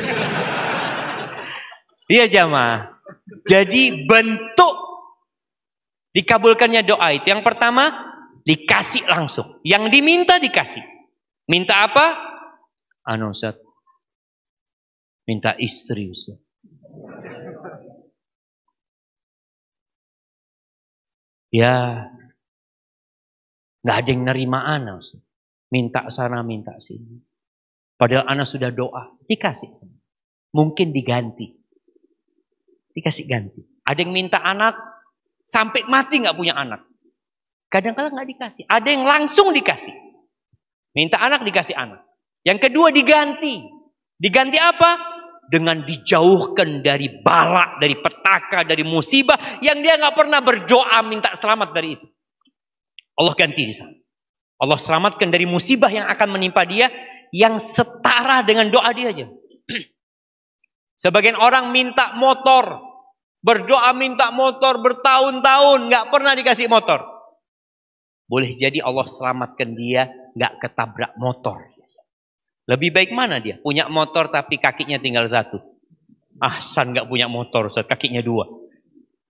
Speaker 2: Iya jamaah. Jadi bentuk dikabulkannya doa itu. Yang pertama, dikasih langsung. Yang diminta dikasih. Minta apa? Ustaz, Minta istri, Ustaz. Ya, nggak ada yang nerima ana, Ustaz. Minta sana, minta sini. Padahal ana sudah doa, dikasih. Mungkin diganti. Dikasih ganti. Ada yang minta anak, sampai mati nggak punya anak. Kadang-kadang nggak dikasih. Ada yang langsung dikasih. Minta anak, dikasih anak. Yang kedua diganti. Diganti apa? Dengan dijauhkan dari bala, dari petaka, dari musibah yang dia nggak pernah berdoa minta selamat dari itu. Allah ganti di sana. Allah selamatkan dari musibah yang akan menimpa dia yang setara dengan doa dia aja. Sebagian orang minta motor, berdoa minta motor bertahun-tahun nggak pernah dikasih motor. Boleh jadi Allah selamatkan dia nggak ketabrak motor. Lebih baik mana dia? Punya motor tapi kakinya tinggal satu. Ahsan nggak punya motor, kakinya dua.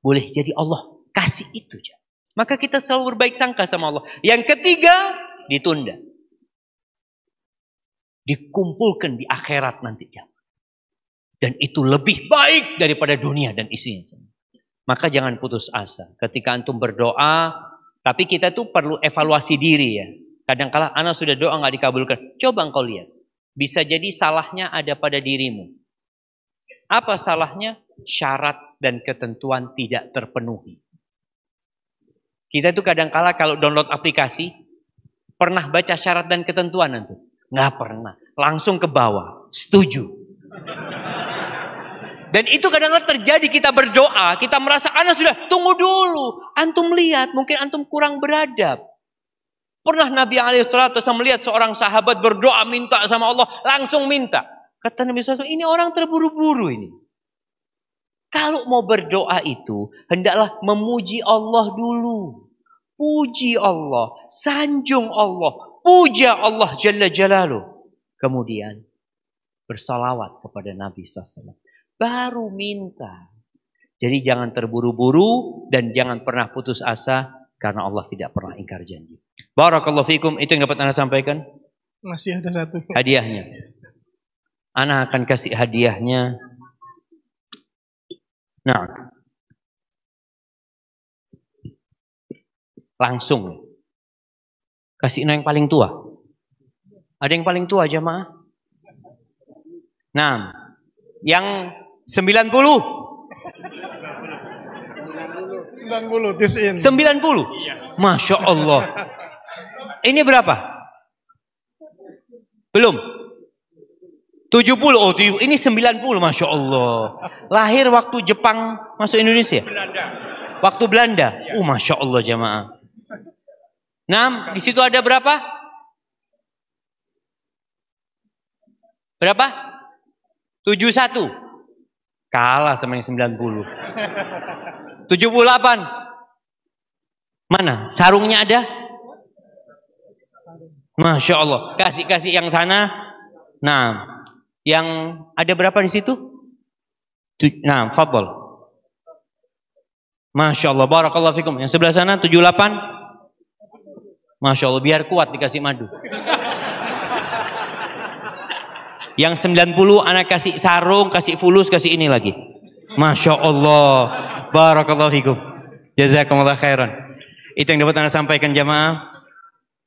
Speaker 2: Boleh jadi Allah kasih itu aja. Maka kita selalu berbaik sangka sama Allah. Yang ketiga, ditunda. Dikumpulkan di akhirat nanti jam. Dan itu lebih baik daripada dunia dan isinya. Maka jangan putus asa. Ketika antum berdoa, tapi kita tuh perlu evaluasi diri ya. Kadang-kala anak sudah doa nggak dikabulkan. Coba engkau lihat. Bisa jadi salahnya ada pada dirimu. Apa salahnya? Syarat dan ketentuan tidak terpenuhi. Kita tuh kadang-kala kalau download aplikasi, pernah baca syarat dan ketentuan antum? Nggak pernah. Langsung ke bawah. Setuju. Dan itu kadang-kadang terjadi, kita berdoa, kita merasa anak sudah, tunggu dulu. Antum lihat, mungkin antum kurang beradab. Pernah Nabi SAW melihat seorang sahabat berdoa minta sama Allah, langsung minta. Kata Nabi SAW, ini orang terburu-buru ini. Kalau mau berdoa itu, hendaklah memuji Allah dulu. Puji Allah, sanjung Allah, puja Allah Jalla Jalaluh. Kemudian bersalawat kepada Nabi SAW. Baru minta. Jadi jangan terburu-buru dan jangan pernah putus asa karena Allah tidak pernah ingkar janji. Barakallahu fikum, itu yang dapat Anda sampaikan.
Speaker 3: Masih ada satu.
Speaker 2: Hadiahnya. Ana akan kasih hadiahnya. Nah. Langsung. Kasih yang paling tua. Ada yang paling tua jamaah? Nah, yang 90.
Speaker 3: 90.
Speaker 2: Masya Allah. Ini berapa? Belum. 70. Oh, ini 90. Masya Allah. Lahir waktu Jepang masuk Indonesia? Belanda. Waktu Belanda? Masya Allah jamaah. Nah, di situ ada berapa? Berapa? 71. Kalah sama yang 90. 78. Mana? Sarungnya ada? Masya Allah. Kasih yang sana. Nah, yang ada berapa di situ? Nah, fadhol. Masya Allah. Barakallahu fikum. Yang sebelah sana 78. Masya Allah. Biar kuat dikasih madu. Yang 90 anak kasih sarung, kasih fulus, kasih ini lagi. Masya Allah. Barakallahu fikum. Jazakumullah khairan. Itu yang dapat Anda sampaikan jamaah.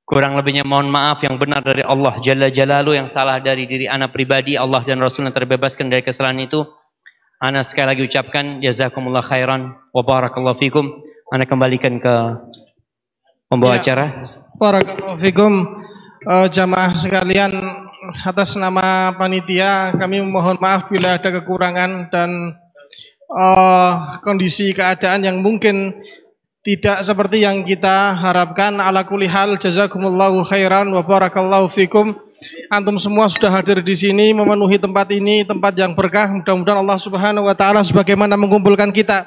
Speaker 2: Kurang lebihnya mohon maaf, yang benar dari Allah Jalla Jalaluh, yang salah dari diri Ana pribadi, Allah dan Rasul yang terbebaskan dari kesalahan itu. Ana sekali lagi ucapkan jazakumullah khairan wa barakallahu fikum. Ana kembalikan ke pembawa acara.
Speaker 3: Barakallahu fikum. Jamaah sekalian, atas nama panitia kami mohon maaf bila ada kekurangan dan kondisi keadaan yang mungkin tidak seperti yang kita harapkan. Ala kulli hal, jazakumullahu khairan wa barakallahu fikum. Antum semua sudah hadir di sini, memenuhi tempat ini, tempat yang berkah. Mudah-mudahan Allah Subhanahu wa taala sebagaimana mengumpulkan kita